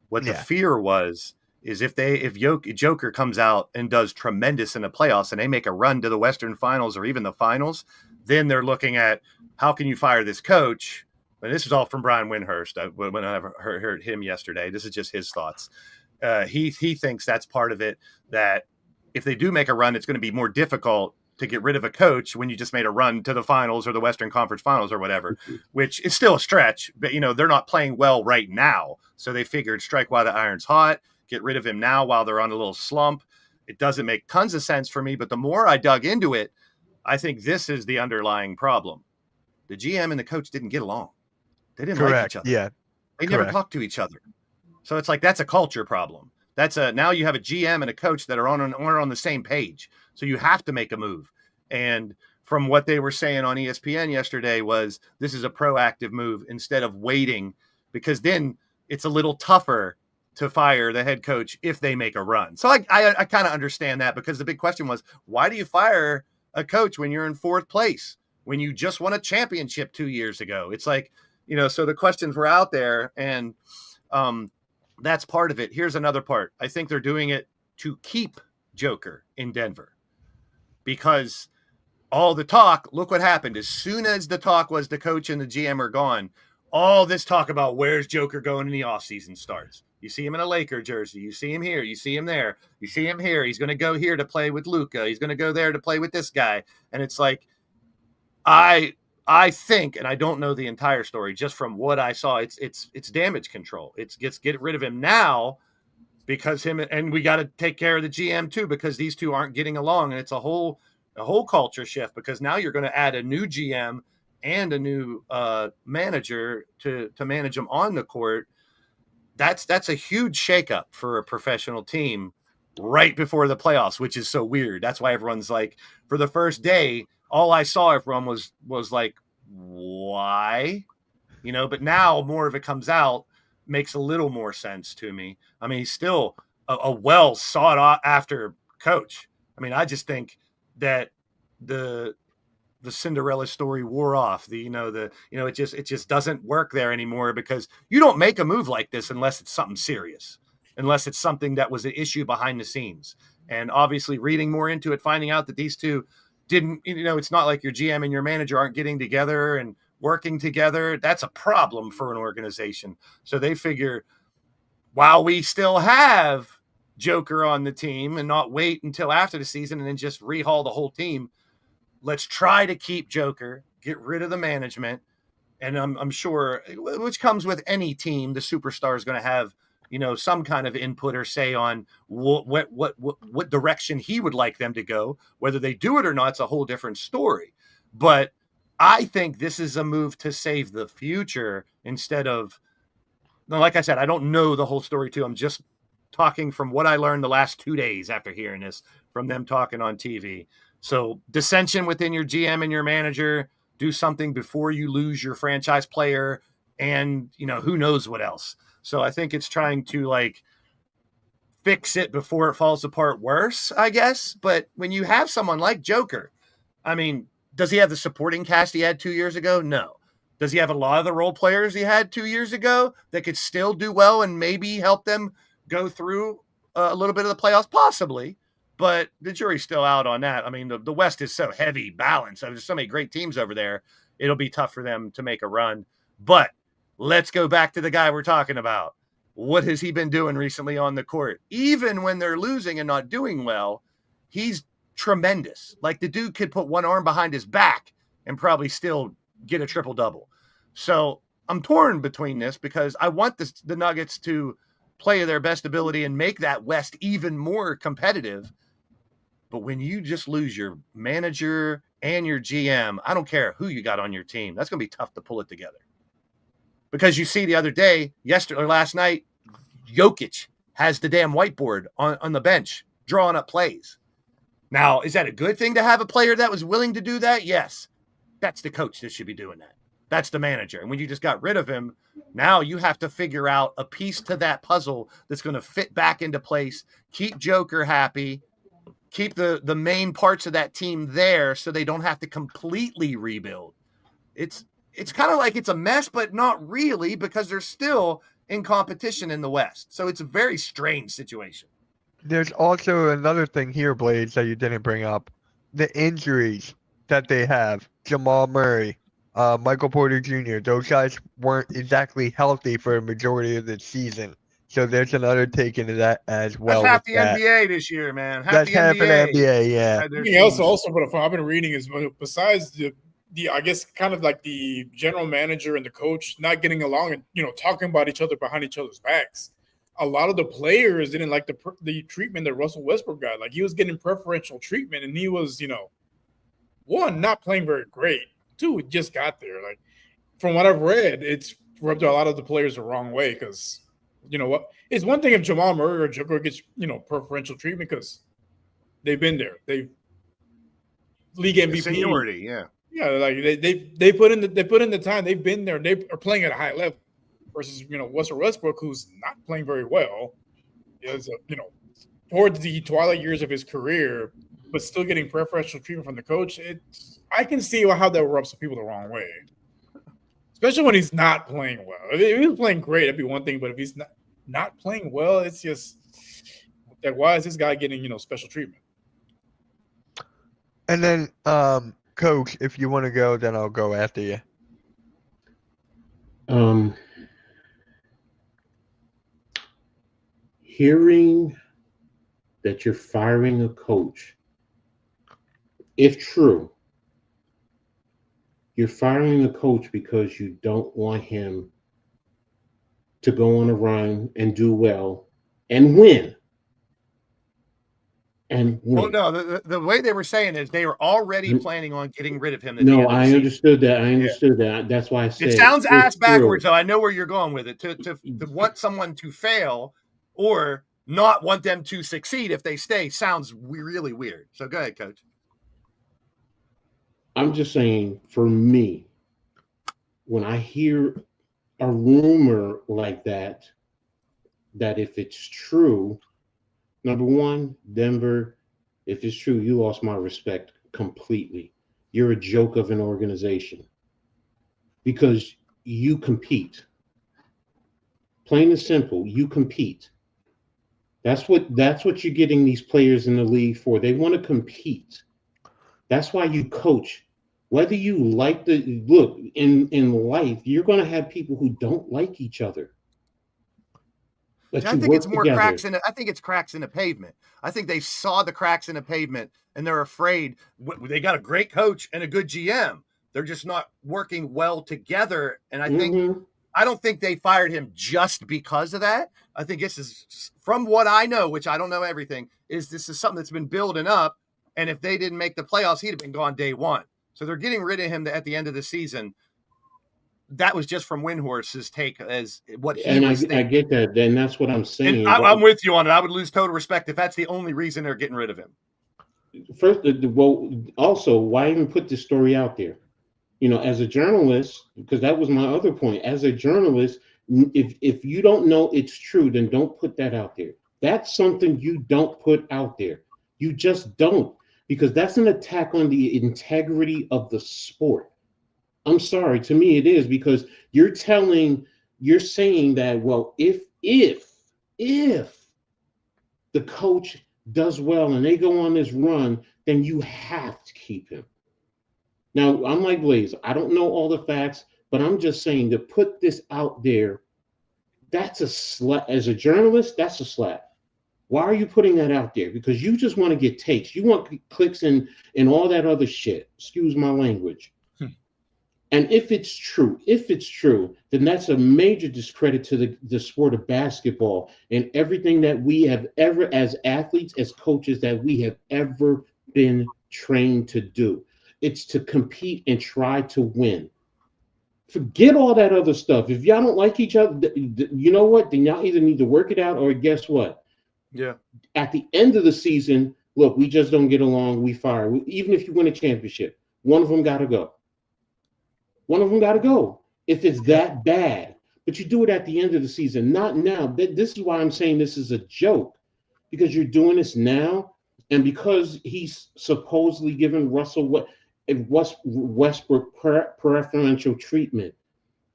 What the fear was is if Joker comes out and does tremendous in the playoffs and they make a run to the Western Finals or even the finals, then they're looking at how can you fire this coach? And this is all from Brian Windhurst. When I heard him yesterday, this is just his thoughts. He thinks that's part of it, that if they do make a run, it's going to be more difficult to get rid of a coach when you just made a run to the finals or the Western Conference Finals or whatever, which is still a stretch. But, they're not playing well right now. So they figured strike while the iron's hot, get rid of him now while they're on a little slump. It doesn't make tons of sense for me. But the more I dug into it, I think this is the underlying problem. The GM and the coach didn't get along. They didn't like each other. Yeah. They never talked to each other. So it's like, that's a culture problem. Now you have a GM and a coach that are on the same page. So you have to make a move. And from what they were saying on ESPN yesterday was this is a proactive move instead of waiting, because then it's a little tougher to fire the head coach if they make a run. So I kind of understand that, because the big question was, why do you fire a coach when you're in 4th place, when you just won a championship 2 years ago? It's like, so the questions were out there, and that's part of it. Here's another part. I think they're doing it to keep Joker in Denver, because all the talk, look what happened. As soon as the talk was the coach and the GM are gone, all this talk about where's Joker going in the offseason starts. You see him in a Laker jersey. You see him here. You see him there. You see him here. He's going to go here to play with Luka. He's going to go there to play with this guy. And it's like, I think, and I don't know the entire story, just from what I saw, it's damage control. It's get rid of him now, because and we got to take care of the GM too, because these two aren't getting along. And it's a whole culture shift, because now you're going to add a new GM and a new manager to manage them on the court. That's a huge shakeup for a professional team right before the playoffs, which is so weird. That's why everyone's like, for the first day, all I saw everyone was like, why? But now more of it comes out, makes a little more sense to me. I mean, he's still a well sought after coach. I mean, I just think that the the Cinderella story wore off. It just doesn't work there anymore, because you don't make a move like this unless it's something serious, unless it's something that was an issue behind the scenes. And obviously reading more into it, finding out that these two didn't, it's not like your GM and your manager aren't getting together and working together. That's a problem for an organization. So they figure, while we still have Joker on the team and not wait until after the season and then just rehaul the whole team, let's try to keep Joker, get rid of the management. And I'm sure, which comes with any team, the superstar is going to have, some kind of input or say on what direction he would like them to go. Whether they do it or not, it's a whole different story. But I think this is a move to save the future instead of, like I said, I don't know the whole story too. I'm just talking from what I learned the last 2 days after hearing this from them talking on TV. So dissension within your GM and your manager, do something before you lose your franchise player and, who knows what else. So I think it's trying to fix it before it falls apart worse, I guess. But when you have someone like Joker, I mean, does he have the supporting cast he had 2 years ago? No. Does he have a lot of the role players he had 2 years ago that could still do well and maybe help them go through a little bit of the playoffs? Possibly, but the jury's still out on that. I mean, the West is so heavy balanced. There's so many great teams over there. It'll be tough for them to make a run. But let's go back to the guy we're talking about. What has he been doing recently on the court? Even when they're losing and not doing well, he's tremendous. Like, the dude could put one arm behind his back and probably still get a triple-double. So I'm torn between this because I want the Nuggets to play their best ability and make that West even more competitive. But when you just lose your manager and your GM, I don't care who you got on your team, that's going to be tough to pull it together. Because you see the other day, yesterday or last night, Jokic has the damn whiteboard on the bench drawing up plays. Now, is that a good thing to have a player that was willing to do that? Yes. That's the coach that should be doing that. That's the manager. And when you just got rid of him, now you have to figure out a piece to that puzzle that's going to fit back into place, keep Joker happy, keep the main parts of that team there so they don't have to completely rebuild. It's kind of like it's a mess, but not really, because they're still in competition in the West. So it's a very strange situation. There's also another thing here, Blades, that you didn't bring up. The injuries that they have. Jamal Murray, Michael Porter Jr., those guys weren't exactly healthy for a majority of the season. So there's another take into that as well. That's half the NBA this year, man. That's half an NBA, yeah. Something else also, but I've been reading is, besides the I guess kind of like the general manager and the coach not getting along and talking about each other behind each other's backs, a lot of the players didn't like the treatment that Russell Westbrook got. Like, he was getting preferential treatment, and he was one, not playing very great. Two, it just got there. Like, from what I've read, it's rubbed a lot of the players the wrong way because, what? It's one thing if Jamal Murray or Joker gets, preferential treatment because they've been there. They've league MVP. Seniority, yeah. Yeah, like they put in the time. They've been there. They are playing at a high level versus, Russell Westbrook, who's not playing very well. Is, towards the twilight years of his career, but still getting preferential treatment from the coach. I can see how that rubs some people the wrong way, especially when he's not playing well. If he was playing great, that'd be one thing. But if he's not playing well, it's just like, why is this guy getting special treatment? And then, Coach, if you want to go, then I'll go after you. Hearing that you're firing a coach, if true, you're firing a coach because you don't want him to go on a run and do well and win. Well, no, the way they were saying is they were already planning on getting rid of him. No, I understood that. That's why I said it sounds ass backwards. So I know where you're going with it. To want someone to fail or not want them to succeed if they stay sounds really weird. So go ahead, Coach. I'm just saying, for me, when I hear a rumor like that if it's true, number one, Denver, if it's true, you lost my respect completely. you're a joke of an organization because you compete. Plain and simple, you compete. That's what you're getting these players in the league for. They want to compete. That's why you coach. Whether you like look in life, you're going to have people who don't like each other. But I you think work it's more together. I think it's cracks in the pavement. I think they saw the cracks in the pavement and they're afraid. They got a great coach and a good GM. They're just not working well together. And I don't think they fired him just because of that. I think this is, from what I know, which I don't know everything, this is something that's been building up. And if they didn't make the playoffs, he'd have been gone day one. So they're getting rid of him at the end of the season. That was just from Windhorse's take as what he was thinking. I get that. Then that's what I'm saying. I'm with you on it. I would lose total respect if that's the only reason they're getting rid of him. First, also, why even put this story out there? As a journalist, because that was my other point. As a journalist, if you don't know it's true, then don't put that out there. That's something you don't put out there. You just don't, because that's an attack on the integrity of the sport. I'm sorry, to me it is, because you're saying that, well, if the coach does well and they go on this run, then you have to keep him. Now, I'm like Blaze. I don't know all the facts, but I'm just saying, to put this out there, that's a slap. As a journalist, that's a slap. Why are you putting that out there? Because you just want to get takes. You want clicks and all that other shit. Excuse my language. And if it's true, then that's a major discredit to the sport of basketball and everything that we have ever, as athletes, as coaches, that we have ever been trained to do. It's to compete and try to win. Forget all that other stuff. If y'all don't like each other, you know what? Then y'all either need to work it out, or guess what? Yeah. At the end of the season, look, we just don't get along. We fire. Even if you win a championship, one of them got to go. One of them got to go if it's that bad. But you do it at the end of the season, not now. This is why I'm saying this is a joke, because you're doing this now, and because he's supposedly giving Russell Westbrook preferential treatment.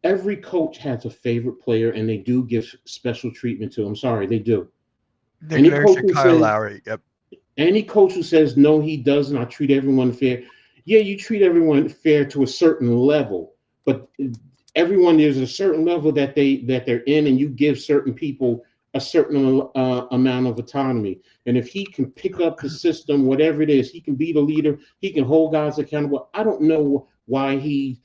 Every coach has a favorite player, and they do give special treatment to him. Sorry, they do. Any coach who says no, he doesn't, I treat everyone fair. Yeah, you treat everyone fair to a certain level, but everyone, there's a certain level that they're in, and you give certain people a certain amount of autonomy. And if he can pick up the system, whatever it is, he can be the leader, he can hold guys accountable. I don't know why he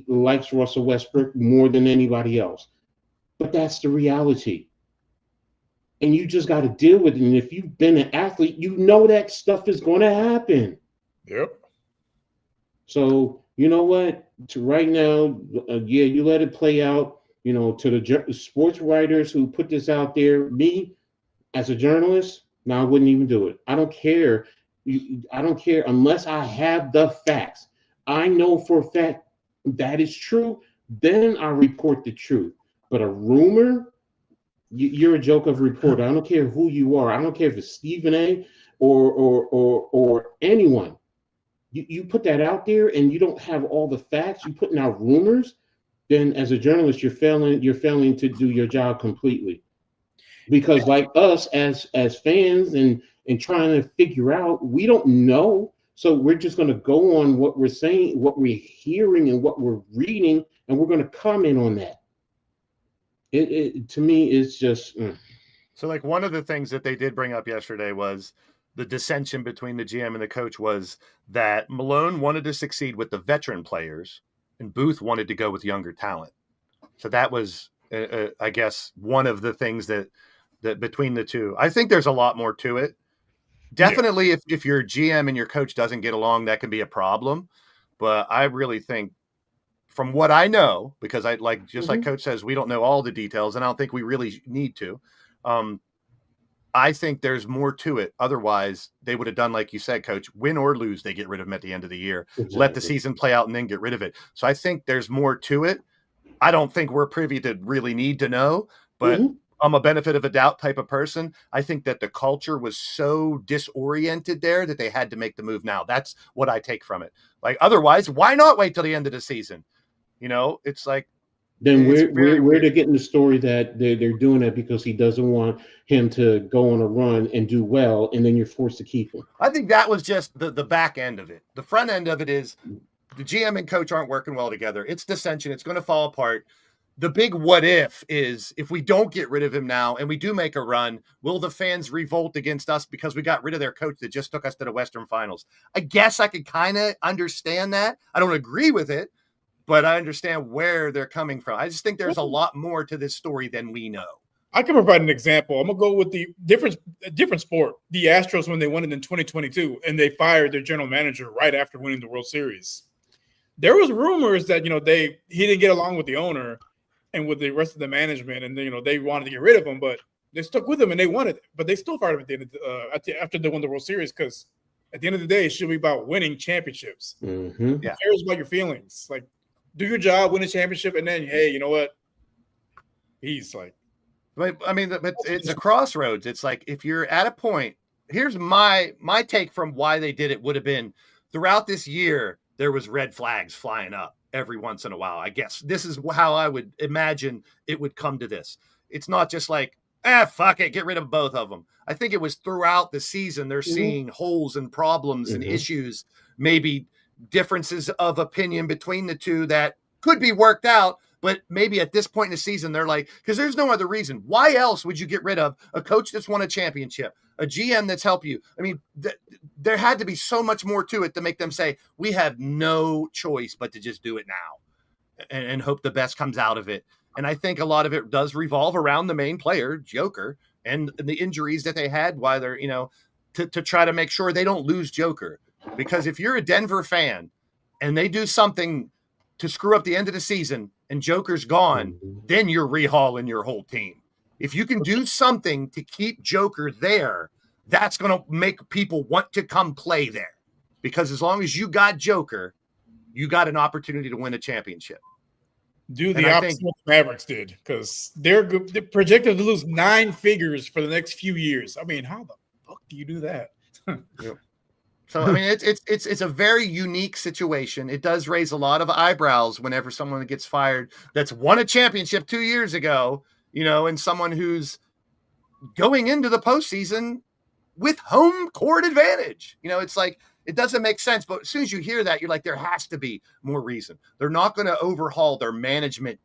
likes Russell Westbrook more than anybody else, but that's the reality. And you just got to deal with it. And if you've been an athlete, you know that stuff is going to happen. Yep. So, you know what? Right now, you let it play out. To the sports writers who put this out there, me, as a journalist, no, I wouldn't even do it. I don't care. I don't care unless I have the facts. I know for a fact that is true. Then I report the truth. But a rumor, you're a joke of a reporter. I don't care who you are. I don't care if it's Stephen A. or anyone. You put that out there and you don't have all the facts. You're putting out rumors. Then as a journalist, you're failing to do your job completely. Because like us as fans and trying to figure out, we don't know. So we're just going to go on what we're saying, what we're hearing, and what we're reading, and we're going to comment on that. It to me is just. So like one of the things that they did bring up yesterday was the dissension between the GM and the coach was that Malone wanted to succeed with the veteran players and Booth wanted to go with younger talent. So that was, I guess, one of the things that between the two. I think there's a lot more to it. Definitely, yeah. If your GM and your coach doesn't get along, that can be a problem. But I really think, from what I know, because like Coach says, we don't know all the details, and I don't think we really need to. I think there's more to it. Otherwise, they would have done, like you said, Coach, win or lose, they get rid of him at the end of the year. Exactly. Let the season play out and then get rid of it. So I think there's more to it. I don't think we're privy to really need to know, but I'm a benefit of a doubt type of person. I think that the culture was so disoriented there that they had to make the move now. That's what I take from it. Like, otherwise, why not wait till the end of the season? You know, it's like, Then it's where very where weird. they're getting the story that they're doing that because he doesn't want him to go on a run and do well, and then you're forced to keep him. I think that was just the back end of it. The front end of it is the GM and coach aren't working well together. It's dissension. It's going to fall apart. The big what if is if we don't get rid of him now and we do make a run, will the fans revolt against us because we got rid of their coach that just took us to the Western Finals? I guess I could kind of understand that. I don't agree with it, but I understand where they're coming from. I just think there's a lot more to this story than we know. I can provide an example. I'm gonna go with the different sport. The Astros, when they won it in 2022, and they fired their general manager right after winning the World Series. There was rumors that he didn't get along with the owner and with the rest of the management, and they wanted to get rid of him, but they stuck with him and they won it. But they still fired him at the end of after they won the World Series, because at the end of the day, it should be about winning championships. Mm-hmm. Who cares about your feelings? Like, do your job, win a championship, and then hey, you know what? He's like, but I mean, but it's a crossroads. It's like if you're at a point. Here's my take from why they did it would have been throughout this year. There was red flags flying up every once in a while. I guess this is how I would imagine it would come to this. It's not just like, fuck it, get rid of both of them. I think it was throughout the season they're seeing holes and problems and issues, maybe differences of opinion between the two that could be worked out. But maybe at this point in the season, they're like, because there's no other reason. Why else would you get rid of a coach that's won a championship, a GM that's helped you? I mean, there had to be so much more to it to make them say, we have no choice but to just do it now and hope the best comes out of it. And I think a lot of it does revolve around the main player, Joker, and the injuries that they had while they're, to try to make sure they don't lose Joker. Because if you're a Denver fan and they do something to screw up the end of the season and Joker's gone, then you're rehauling your whole team. If you can do something to keep Joker there, that's going to make people want to come play there. Because as long as you got Joker, you got an opportunity to win a championship. Do the opposite what the Mavericks did, because they're projected to lose 9 figures for the next few years. I mean, how the fuck do you do that? So, I mean, it's a very unique situation. It does raise a lot of eyebrows whenever someone gets fired that's won a championship 2 years ago, and someone who's going into the postseason with home court advantage. It's like, it doesn't make sense. But as soon as you hear that, you're like, there has to be more reason. They're not going to overhaul their management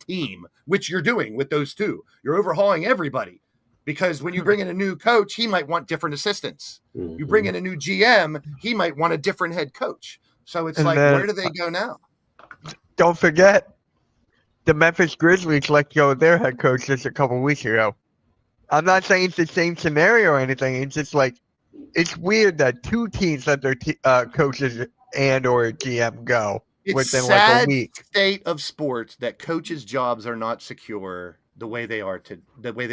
team, which you're doing with those two. You're overhauling everybody. Because when you bring in a new coach, he might want different assistants. You bring in a new GM, he might want a different head coach. So it's where do they go now? Don't forget, the Memphis Grizzlies let go of their head coach just a couple weeks ago. I'm not saying it's the same scenario or anything. It's just like, it's weird that 2 teams let their coaches and or GM go within like a week. It's a sad state of sports that coaches' jobs are not secure the way they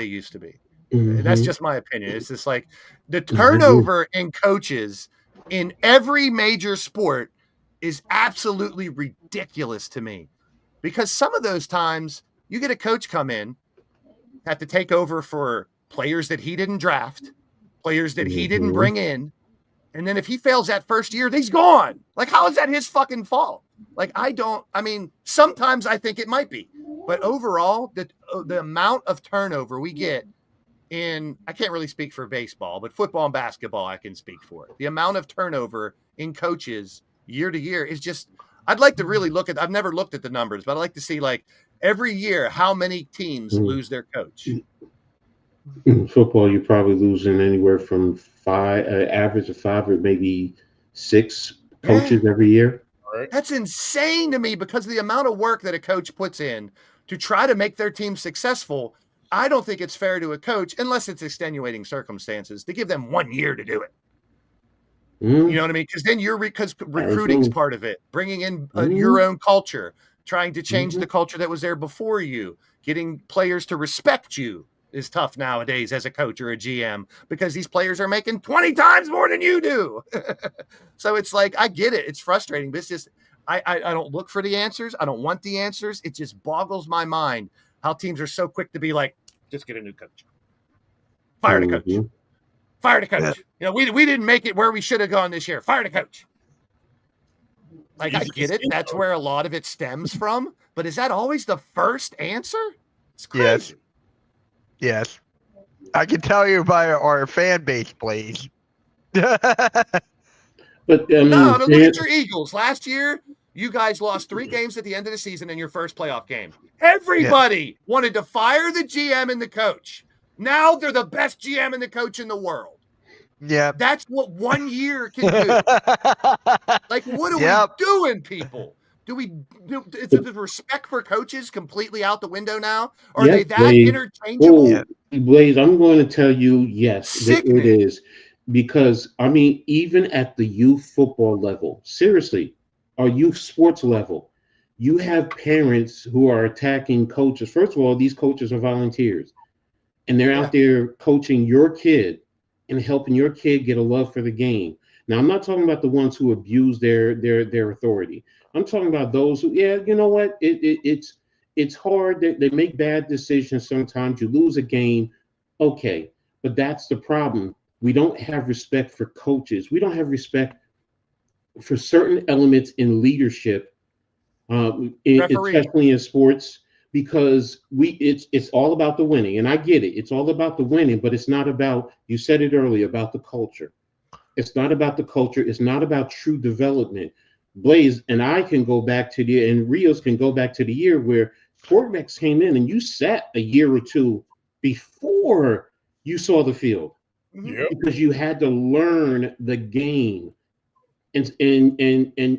used to be. And that's just my opinion. It's just like the turnover in coaches in every major sport is absolutely ridiculous to me, because some of those times you get a coach come in, have to take over for players that he didn't draft, players that he didn't bring in. And then if he fails that first year, he's gone. Like, how is that his fucking fault? Like, sometimes I think it might be, but overall the amount of turnover we get I can't really speak for baseball, but football and basketball, I can speak for. The amount of turnover in coaches year to year is just, I'd like to really I've never looked at the numbers, but I'd like to see like every year, how many teams lose their coach. In football, you're probably losing anywhere from 5, average of 5 or maybe 6 coaches every year. That's insane to me, because of the amount of work that a coach puts in to try to make their team successful. I don't think it's fair to a coach, unless it's extenuating circumstances, to give them 1 year to do it. You know what I mean? Because then because recruiting's part of it, bringing in your own culture, trying to change the culture that was there before you, getting players to respect you is tough nowadays as a coach or a GM, because these players are making 20 times more than you do. So it's like, I get it. It's frustrating, but it's just, I don't look for the answers. I don't want the answers. It just boggles my mind how teams are so quick to be like, Just get a new coach. Fire the coach. Mhm. Fire the coach. You know, we didn't make it where we should have gone this year. Fire the coach. Like, I get it. That's where a lot of it stems from. But is that always the first answer? It's crazy. Yes. I can tell you by our fan base, Blaze. But I mean, No, look at your Eagles. Last year, you guys lost 3 games at the end of the season in your first playoff game. Everybody wanted to fire the GM and the coach. Now they're the best GM and the coach in the world. Yeah. That's what 1 year can do. Like, what are we doing, people? Is the respect for coaches completely out the window now? Or are they that interchangeable? Blaze, I'm going to tell you, yes, Sickening. it is. Because, I mean, even at the youth football level, seriously, or youth sports level, you have parents who are attacking coaches. First of all, these coaches are volunteers, and they're out there coaching your kid and helping your kid get a love for the game. Now, I'm not talking about the ones who abuse their authority. I'm talking about those who, you know what? It's hard. They make bad decisions sometimes. You lose a game. Okay, but that's the problem. We don't have respect for coaches. We don't have respect for certain elements in leadership, especially in sports, because it's all about the winning. And I get it. It's all about the winning, but it's not about, you said it earlier, about the culture. It's not about the culture. It's not about true development. Blaze and I can go back to and Rios can go back to the year where quarterbacks came in and you sat a year or two before you saw the field. Yep. Because you had to learn the game, and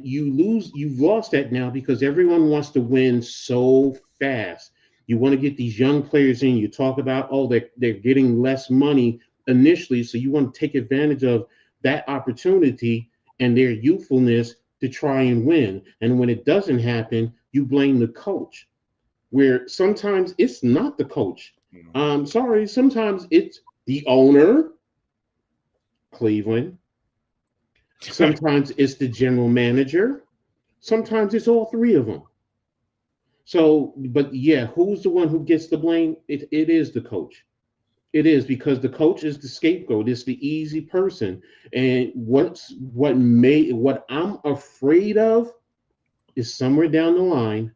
you've lost that now because everyone wants to win so fast. You want to get these young players in. You talk about, they're getting less money initially, so you want to take advantage of that opportunity and their youthfulness to try and win. And when it doesn't happen, you blame the coach, where sometimes it's not the coach. Sometimes it's the owner, Cleveland. Sometimes it's the general manager. Sometimes it's all 3 of them. So, but who's the one who gets the blame? It is the coach. It is, because the coach is the scapegoat. It's the easy person. And what I'm afraid of is somewhere down the line,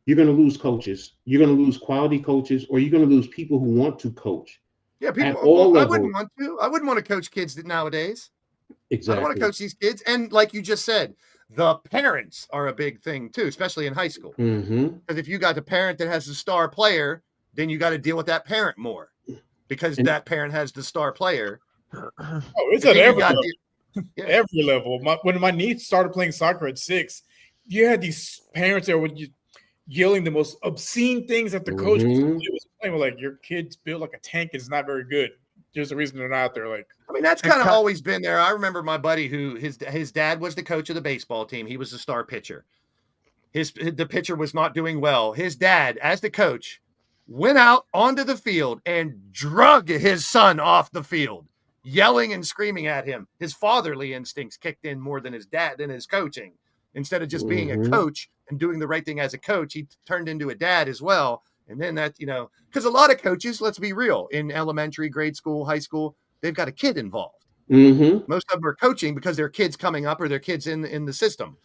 you're going to lose coaches. You're going to lose quality coaches, or you're going to lose people who want to coach. Yeah, people. At all I levels. wouldn't want to. I wouldn't want to coach kids nowadays. Exactly. I don't want to coach these kids. And like you just said, the parents are a big thing too, especially in high school. Because if you got the parent that has the star player, then you got to deal with that parent more, because that parent has the star player. Oh, it's at every level. Yeah. Every level. When my niece started playing soccer at 6, you had these parents there with you yelling the most obscene things at the coach. It was playing like, your kid's built like a tank is not very good. There's a reason they're not out there. Like, I mean, that's kind of always been there. I remember my buddy who his dad was the coach of the baseball team. He was the star pitcher. The pitcher was not doing well. His dad, as the coach, went out onto the field and drug his son off the field, yelling and screaming at him. His fatherly instincts kicked in more than his dad and his coaching. Instead of just being a coach and doing the right thing as a coach, he turned into a dad as well. And then that, because a lot of coaches, let's be real, in elementary, grade school, high school, they've got a kid involved. Most of them are coaching because their kids coming up or their kids in the system,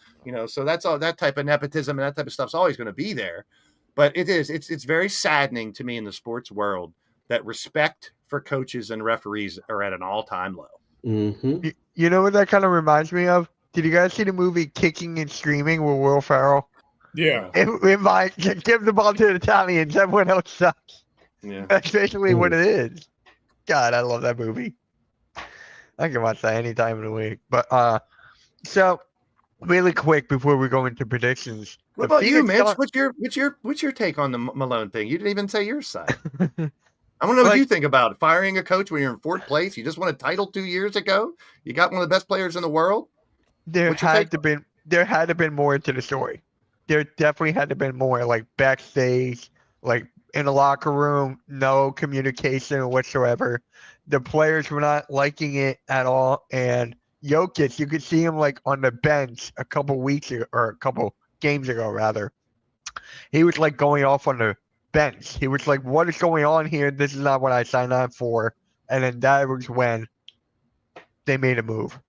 so that's all. That type of nepotism and that type of stuff's always going to be there. But it's very saddening to me in the sports world that respect for coaches and referees are at an all-time low. You know what that kind of reminds me of? Did you guys see the movie Kicking and Screaming with Will Ferrell? yeah. It might give the ball to the Italians. Everyone else sucks. Yeah. That's basically what it is. God, I love that movie. I can watch that any time of the week. But so really quick before we go into predictions. What about you, Mitch? What's your take on the Malone thing? You didn't even say your side. I want to know what you think about it. Firing a coach when you're in 4th place. You just won a title 2 years ago. You got one of the best players in the world. There had to been more to the story. There definitely had to been more, like backstage, like in the locker room, no communication whatsoever. The players were not liking it at all. And Jokic, you could see him like on the bench a couple weeks ago, or a couple games ago rather. He was like going off on the bench. He was like, "What is going on here? This is not what I signed on for." And then that was when they made a move.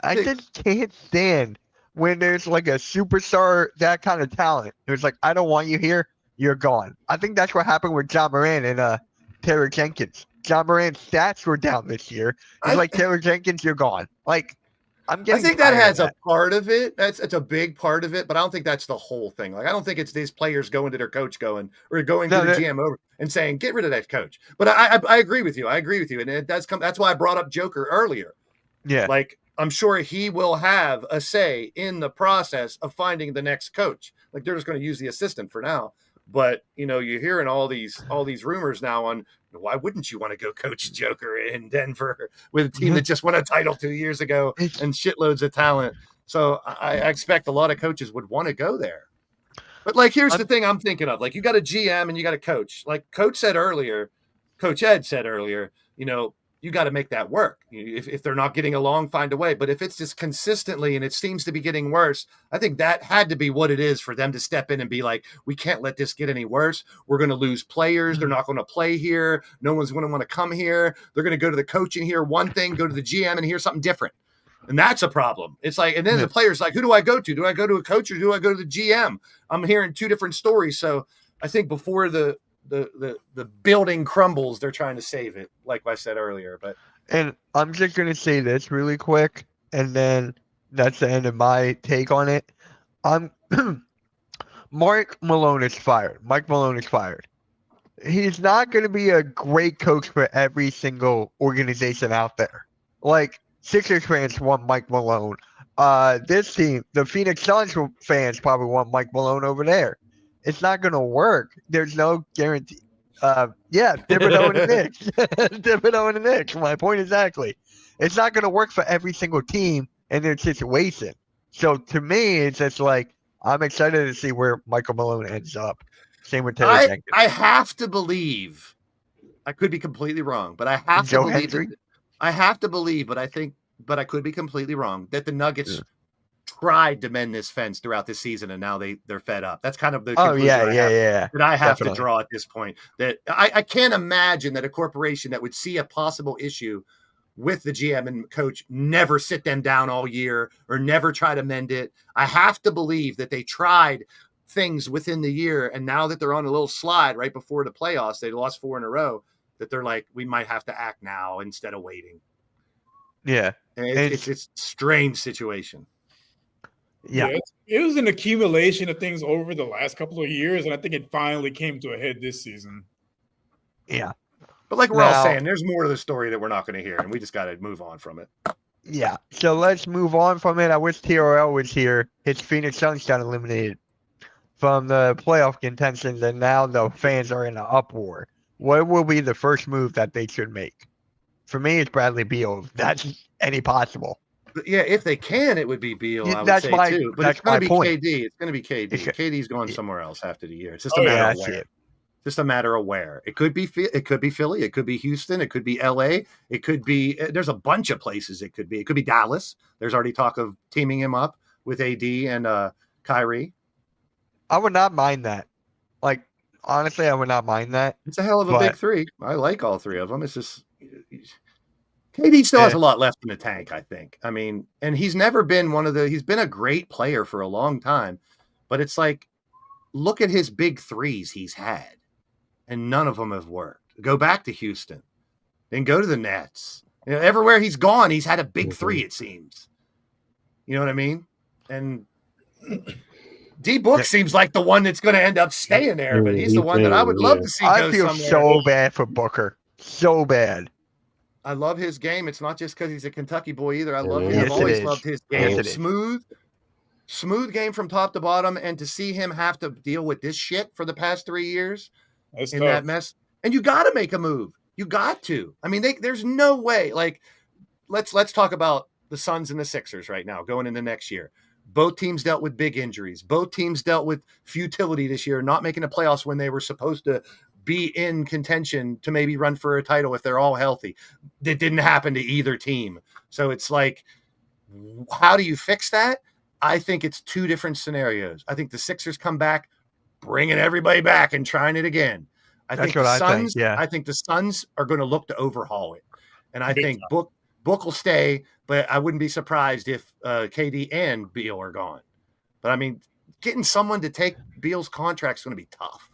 I just can't stand when there's like a superstar, that kind of talent. It was like, I don't want you here. You're gone. I think that's what happened with John Moran and Taylor Jenkins. John Moran's stats were down this year. It's like, Taylor Jenkins, you're gone. Like, I think that has a part of it. It's a big part of it, but I don't think that's the whole thing. Like, I don't think it's these players going to their coach or going to the GM over and saying, get rid of that coach. But I agree with you. And it does come. That's why I brought up Joker earlier. Yeah. Like, I'm sure he will have a say in the process of finding the next coach. Like, they're just going to use the assistant for now. But, you're hearing all these rumors now on why wouldn't you want to go coach Joker in Denver with a team that just won a title 2 years ago and shitloads of talent. So I expect a lot of coaches would want to go there. But, like, here's the thing I'm thinking of. Like, you got a GM and you got a coach. Like Coach Ed said earlier, you got to make that work. If they're not getting along, find a way. But if it's just consistently and it seems to be getting worse, I think that had to be what it is for them to step in and be like, we can't let this get any worse. We're going to lose players. They're not going to play here. No one's going to want to come here. They're going to go to the coach and hear one thing, go to the GM and hear something different. And that's a problem. It's like, and then the player's like, who do I go to? Do I go to a coach or do I go to the GM? I'm hearing two different stories. So I think before the building crumbles, they're trying to save it, like I said earlier. And I'm just gonna say this really quick, and then that's the end of my take on it. Mike Malone is fired. He's not gonna be a great coach for every single organization out there. Like, Sixers fans want Mike Malone. This team, the Phoenix Suns fans, probably want Mike Malone over there. It's not going to work. There's no guarantee. Thibodeau and the Knicks. Thibodeau and the Knicks. My point exactly. It's not going to work for every single team in their situation. So to me, it's just like, I'm excited to see where Michael Malone ends up. Same with Taylor Jenkins. I have to believe. I could be completely wrong, but I have to believe. I have to believe, but I could be completely wrong, that the Nuggets tried to mend this fence throughout this season, and now they're fed up. That's kind of the conclusion that I have to draw at this point. That I can't imagine that a corporation that would see a possible issue with the GM and coach never sit them down all year or never try to mend it. I have to believe that they tried things within the year, and now that they're on a little slide right before the playoffs, they lost 4 in a row, that they're like, we might have to act now instead of waiting. Yeah. And it's a strange situation. Yeah. It was an accumulation of things over the last couple of years, and I think it finally came to a head this season. Yeah. But like we're all saying, there's more to the story that we're not going to hear, and we just got to move on from it. Yeah. So let's move on from it. I wish TRL was here. His Phoenix Suns got eliminated from the playoff contentions, and now the fans are in an uproar. What will be the first move that they should make? For me, it's Bradley Beal. That's any possible. But yeah, if they can, it would be Beal, I would say too. But it's going to be KD. It's going to be KD. KD's going somewhere else after the year. It's just a matter of where. Just a matter of where. It could be Philly. It could be Houston. It could be LA. It could be. There's a bunch of places it could be. It could be Dallas. There's already talk of teaming him up with AD and Kyrie. I would not mind that. Like, honestly, I would not mind that. It's a hell of a big three. I like all three of them. It's just. KD still has a lot left in the tank, I think. I mean, and he's never been he's been a great player for a long time, but it's like, look at his big threes he's had, and none of them have worked. Go back to Houston, then go to the Nets. Everywhere he's gone, he's had a big three, it seems. You know what I mean? And D-Book seems like the one that's going to end up staying there, but he's the one that I would love to see go somewhere. I feel so bad for Booker. So bad. I love his game. It's not just because he's a Kentucky boy either. I love him. I've always loved his game. Smooth game from top to bottom. And to see him have to deal with this shit for the past 3 years that mess. And you got to make a move. You got to. I mean, there's no way. Like, let's talk about the Suns and the Sixers right now going into next year. Both teams dealt with big injuries. Both teams dealt with futility this year, not making the playoffs when they were supposed to be in contention to maybe run for a title if they're all healthy. That didn't happen to either team. So it's like, how do you fix that? I think it's two different scenarios. I think the Sixers come back bringing everybody back and trying it again. I That's think what the I think, Suns. yeah. I think the Suns are going to look to overhaul it, and I Big think time. Book will stay. But I wouldn't be surprised if KD and Beal are gone. But I mean, getting someone to take Beal's contract is going to be tough.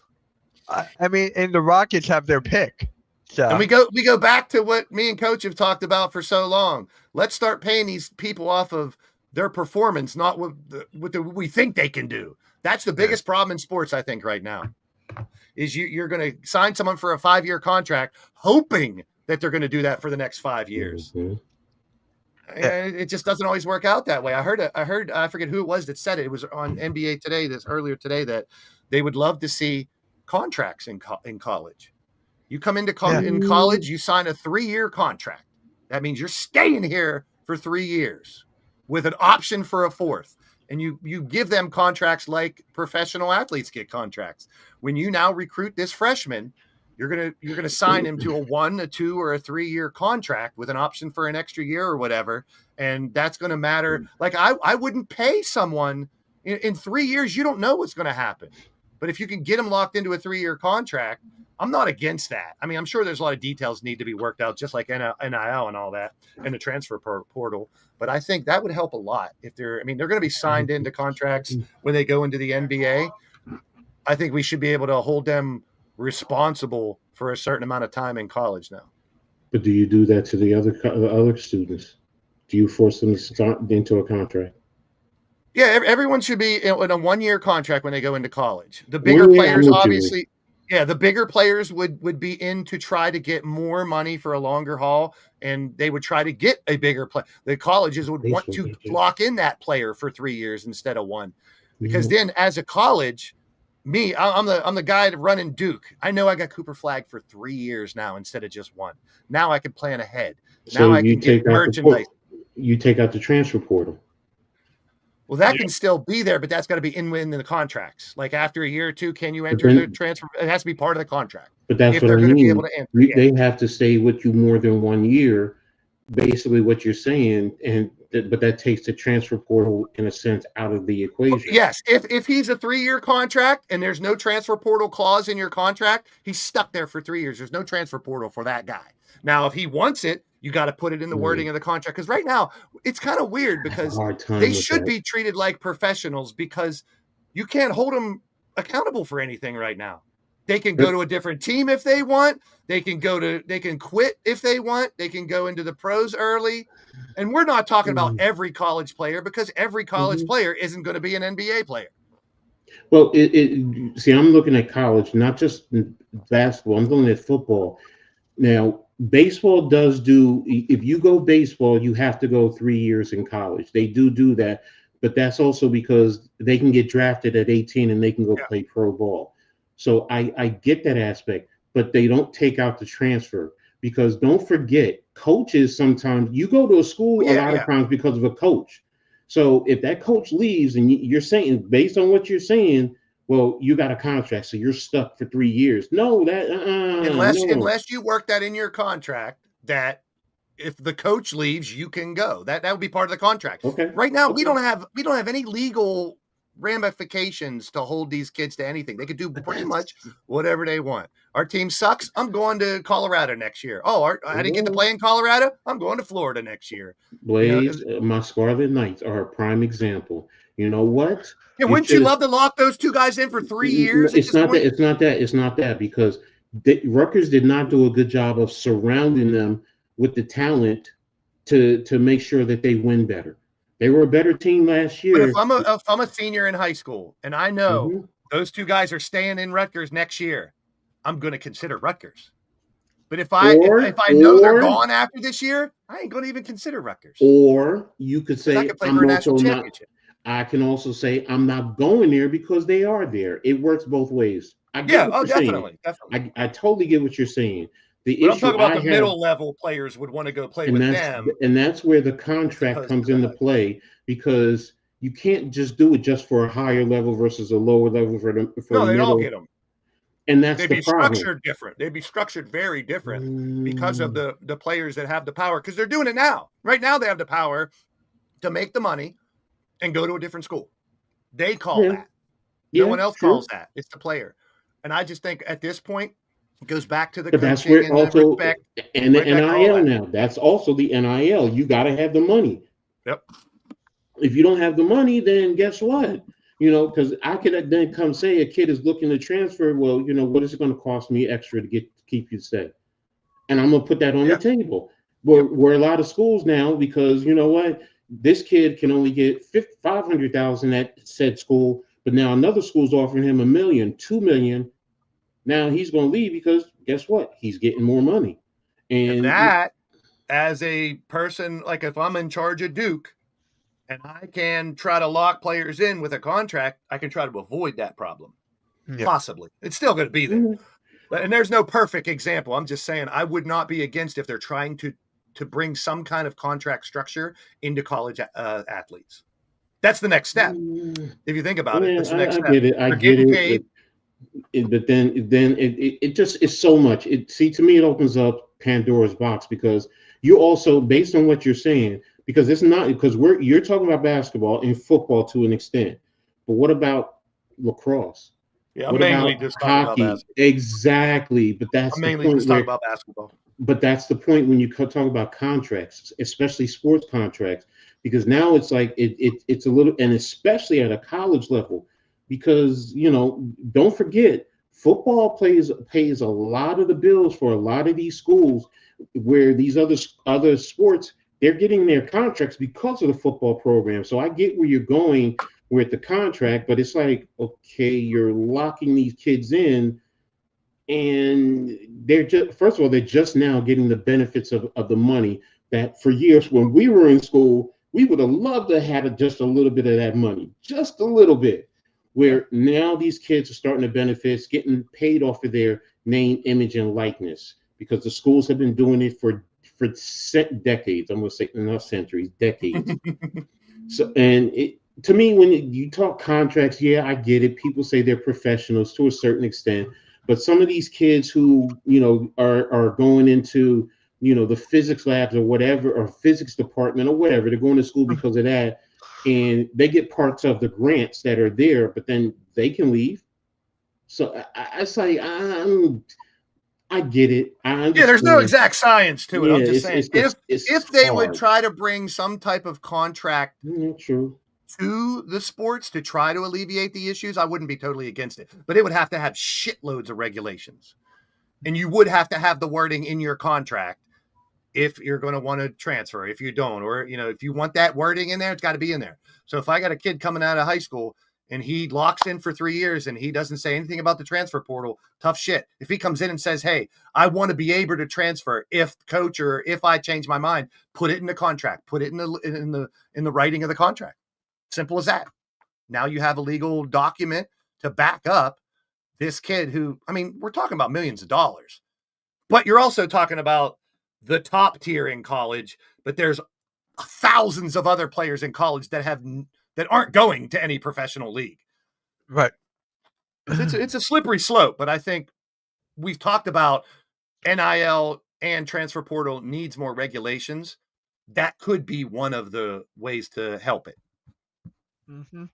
I mean, and the Rockets have their pick. So And we go back to what me and Coach have talked about for so long. Let's start paying these people off of their performance, not what we think they can do. That's the biggest problem in sports, I think, right now. Is you're going to sign someone for a 5-year contract, hoping that they're going to do that for the next 5 years. Mm-hmm. And it just doesn't always work out that way. I heard I forget who it was that said it. It was on NBA Today earlier today that they would love to see contracts in college. You come into in college, you sign a 3-year contract. That means you're staying here for 3 years with an option for a 4th. And you give them contracts like professional athletes get contracts. When you now recruit this freshman, you're gonna sign him to a 1, a 2, or a 3-year contract with an option for an extra year or whatever. And that's going to matter. Like I wouldn't pay someone in 3 years. You don't know what's going to happen. But if you can get them locked into a 3-year contract, I'm not against that. I mean, I'm sure there's a lot of details need to be worked out, just like NIL and all that, and the transfer portal. But I think that would help a lot if they're going to be signed into contracts when they go into the NBA. I think we should be able to hold them responsible for a certain amount of time in college now. But do you do that to the other students? Do you force them to start into a contract? Yeah, everyone should be in a 1-year contract when they go into college. The bigger players, obviously, the bigger players would be in to try to get more money for a longer haul, and they would try to get a bigger player. The colleges would want to lock in that player for 3 years instead of 1, because then as a college, I'm the guy running Duke. I know I got Cooper Flagg for 3 years now instead of just 1. Now I can plan ahead. Now I can get merchandise. You take out the transfer portal. Well, that can still be there, but that's got to be in the contracts. Like after a year or 2, can you enter the transfer? It has to be part of the contract. But that's what I mean. They have to stay with you more than 1 year. Basically, what you're saying, but that takes the transfer portal in a sense out of the equation. Yes, if he's a 3-year contract and there's no transfer portal clause in your contract, he's stuck there for 3 years. There's no transfer portal for that guy. Now, if he wants it, you got to put it in the wording of the contract. Because right now, it's kind of weird because they should be treated like professionals because you can't hold them accountable for anything right now. They can go to a different team if they want. They can quit if they want. They can go into the pros early. And we're not talking about every college player because every college player isn't going to be an NBA player. Well, see, I'm looking at college, not just basketball. I'm looking at football. Now, baseball does if you go baseball, you have to go 3 years in college. They do that. But that's also because they can get drafted at 18 and they can go play pro ball. So I get that aspect, but they don't take out the transfer because don't forget, coaches sometimes you go to a school a lot of times because of a coach. So if that coach leaves and you're saying, based on what you're saying, well, you got a contract, so you're stuck for 3 years. No, unless you work that in your contract that if the coach leaves, you can go. That would be part of the contract. Okay. Right now, we don't have any legal ramifications to hold these kids to anything. They could do pretty much whatever they want. Our team sucks. I'm going to Colorado next year. Oh, I didn't get to play in Colorado. I'm going to Florida next year. Blaze, my Scarlet Knights are a prime example. You know what? Yeah, wouldn't you love to lock those 2 guys in for 3 years? It's not that because Rutgers did not do a good job of surrounding them with the talent to make sure that they win better. They were a better team last year. But if I'm a senior in high school and I know those 2 guys are staying in Rutgers next year, I'm going to consider Rutgers. But if I know they're gone after this year, I ain't going to even consider Rutgers. Or you could say I can play for a national championship. I can also say I'm not going there because they are there. It works both ways. Definitely. I totally get what you're saying. I'm talking about the middle level players would want to go play with them. And that's where the contract comes into play because you can't just do it just for a higher level versus a lower level for the No, they middle. all get them. And that's They'd the be problem. structured different. They'd be structured very different because of the players that have the power. Because they're doing it now. Right now, they have the power to make the money and go to a different school. They call that. No Yeah, one else true. calls that. It's the player. And I just think at this point, it goes back to the But that's coaching where and the also respect. and the Right back to all NIL that. now. That's also the NIL. You got to have the money. Yep. If you don't have the money, then guess what? Because I could then come say a kid is looking to transfer. Well, what is it going to cost me extra to keep you to stay? And I'm gonna put that on the table. Where a lot of schools now, because you know what, this kid can only get 500,000 at said school, but now another school's offering him $1 million, $2 million. Now he's gonna leave because guess what? He's getting more money. And that, as a person, like if I'm in charge of Duke and I can try to lock players in with a contract, I can try to avoid that problem. Yeah. Possibly. It's still going to be there. And there's no perfect example. I'm just saying I would not be against if they're trying to bring some kind of contract structure into college athletes. That's the next step. If you think about it, that's the next step. I get it. I get it. But then it just is so much. To me, it opens up Pandora's box because you also, based on what you're saying, because it's not because you're talking about basketball and football to an extent, but what about lacrosse? Yeah, I'm what mainly about just talking hockey? about basketball. Exactly, but that's I'm the mainly point just talking about basketball. But that's the point when you talk about contracts, especially sports contracts, because now it's like it's a little, and especially at a college level, because don't forget, football pays a lot of the bills for a lot of these schools, where these other sports, they're getting their contracts because of the football program. So I get where you're going with the contract, but it's like, okay, you're locking these kids in, and they're just now getting the benefits of the money that for years when we were in school, we would have loved to have just a little bit of that money, just a little bit, where now these kids are starting to benefit, getting paid off of their name, image, and likeness, because the schools have been doing it for decades. I'm going to say not centuries, decades. So, and to me, when you talk contracts, yeah, I get it. People say they're professionals to a certain extent, but some of these kids who are going into the physics labs or whatever, or physics department or whatever, they're going to school because of that, and they get parts of the grants that are there, but then they can leave. So I say I get it. There's no exact science to it. I'm just saying, if they hard. would try to bring some type of contract true. to the sports to try to alleviate the issues, I wouldn't be totally against it. But it would have to have shitloads of regulations. And you would have to have the wording in your contract if you're going to want to transfer. If you don't, or, if you want that wording in there, it's got to be in there. So if I got a kid coming out of high school and he locks in for 3 years and he doesn't say anything about the transfer portal, tough shit. If he comes in and says, hey, I want to be able to transfer if coach or if I change my mind, put it in the contract, put it in the writing of the contract. Simple as that. Now you have a legal document to back up this kid who, we're talking about millions of dollars, but you're also talking about the top tier in college, but there's thousands of other players in college that aren't going to any professional league. Right. It's a slippery slope, but I think we've talked about NIL and transfer portal needs more regulations. That could be one of the ways to help it. Mm-hmm.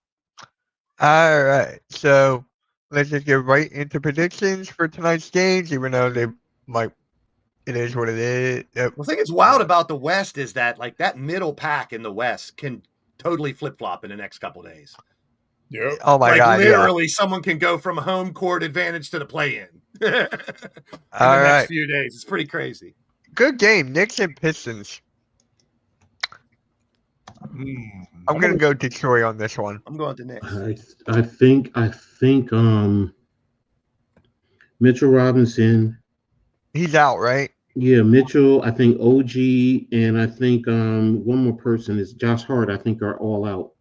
All right. So let's just get right into predictions for tonight's games, even though it is what it is. The thing that's wild about the West is that that middle pack in the West can totally flip-flop in the next couple of days. Yeah. Oh my God. Literally, someone can go from home court advantage to the play-in in the next few days. It's pretty crazy. Good game, Knicks and Pistons. I'm gonna go Detroit on this one. I'm going to Knicks. I think Mitchell Robinson. He's out, right? Yeah, Mitchell. I think OG, and I think one more person is Josh Hart. I think are all out.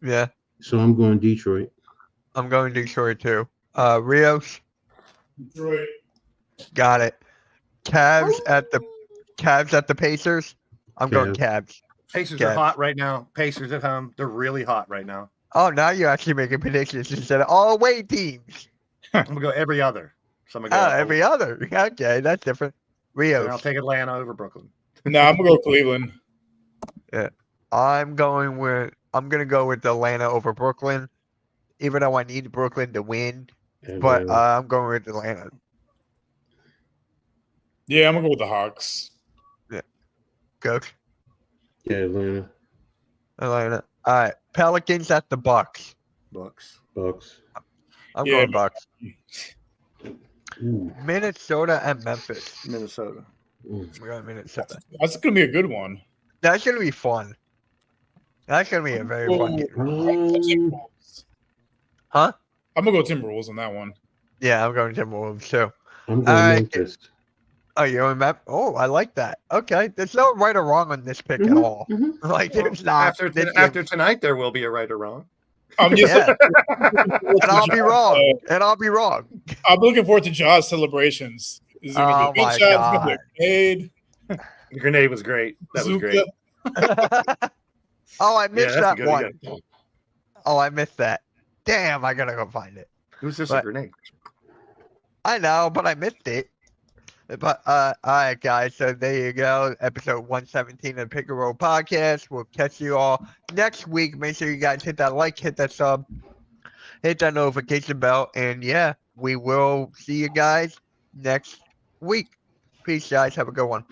Yeah. So I'm going Detroit. I'm going Detroit too. Rios. Detroit. Got it. Cavs at the Pacers. I'm going Cavs. Pacers are hot right now. Pacers at home. They're really hot right now. Oh, now you're actually making predictions instead of all away teams. I'm going to go every other. So every other. Okay, that's different. Rios. And I'll take Atlanta over Brooklyn. No, I'm going to go Cleveland. Yeah. I'm going to go with Atlanta over Brooklyn. even though I need Brooklyn to win. But Atlanta. I'm going with Atlanta. Yeah, I'm gonna go with the Hawks. Coach. Yeah, Atlanta. Atlanta. All right. Pelicans at the Bucks. Bucks. Bucks. I'm Yeah, going Bucks. Ooh, Minnesota and Memphis. Minnesota. ooh. We're going Minnesota. That's gonna be a good one. That's gonna be fun. That's gonna be a very fun game. Huh? I'm gonna go Timberwolves on that one. Yeah, I'm going Timberwolves too. I'm going All right. Memphis. Oh, you're going Mem- Oh, I like that. Okay, there's no right or wrong on this pick at Mhm, all. mhm. Like there's not. After This after game- tonight, there will be a right or wrong. I'm just Yeah. looking and I'll be wrong. And I'll be wrong. I'm looking forward to Jaws celebrations. Is gonna be Oh a my good shot, it's gonna be God. a grenade. The grenade was great. That was bazooka. great. Oh, I Yeah, missed that's that good. one. Oh, I missed that. Damn, I gotta go find it. It was just But- a grenade. I know, but I missed it. But all right, guys. So there you go. Episode 117 of the Pick and Roll Podcast. We'll catch you all next week. Make sure you guys hit that like, hit that sub, hit that notification bell, and yeah, we will see you guys next week. Peace, guys. Have a good one.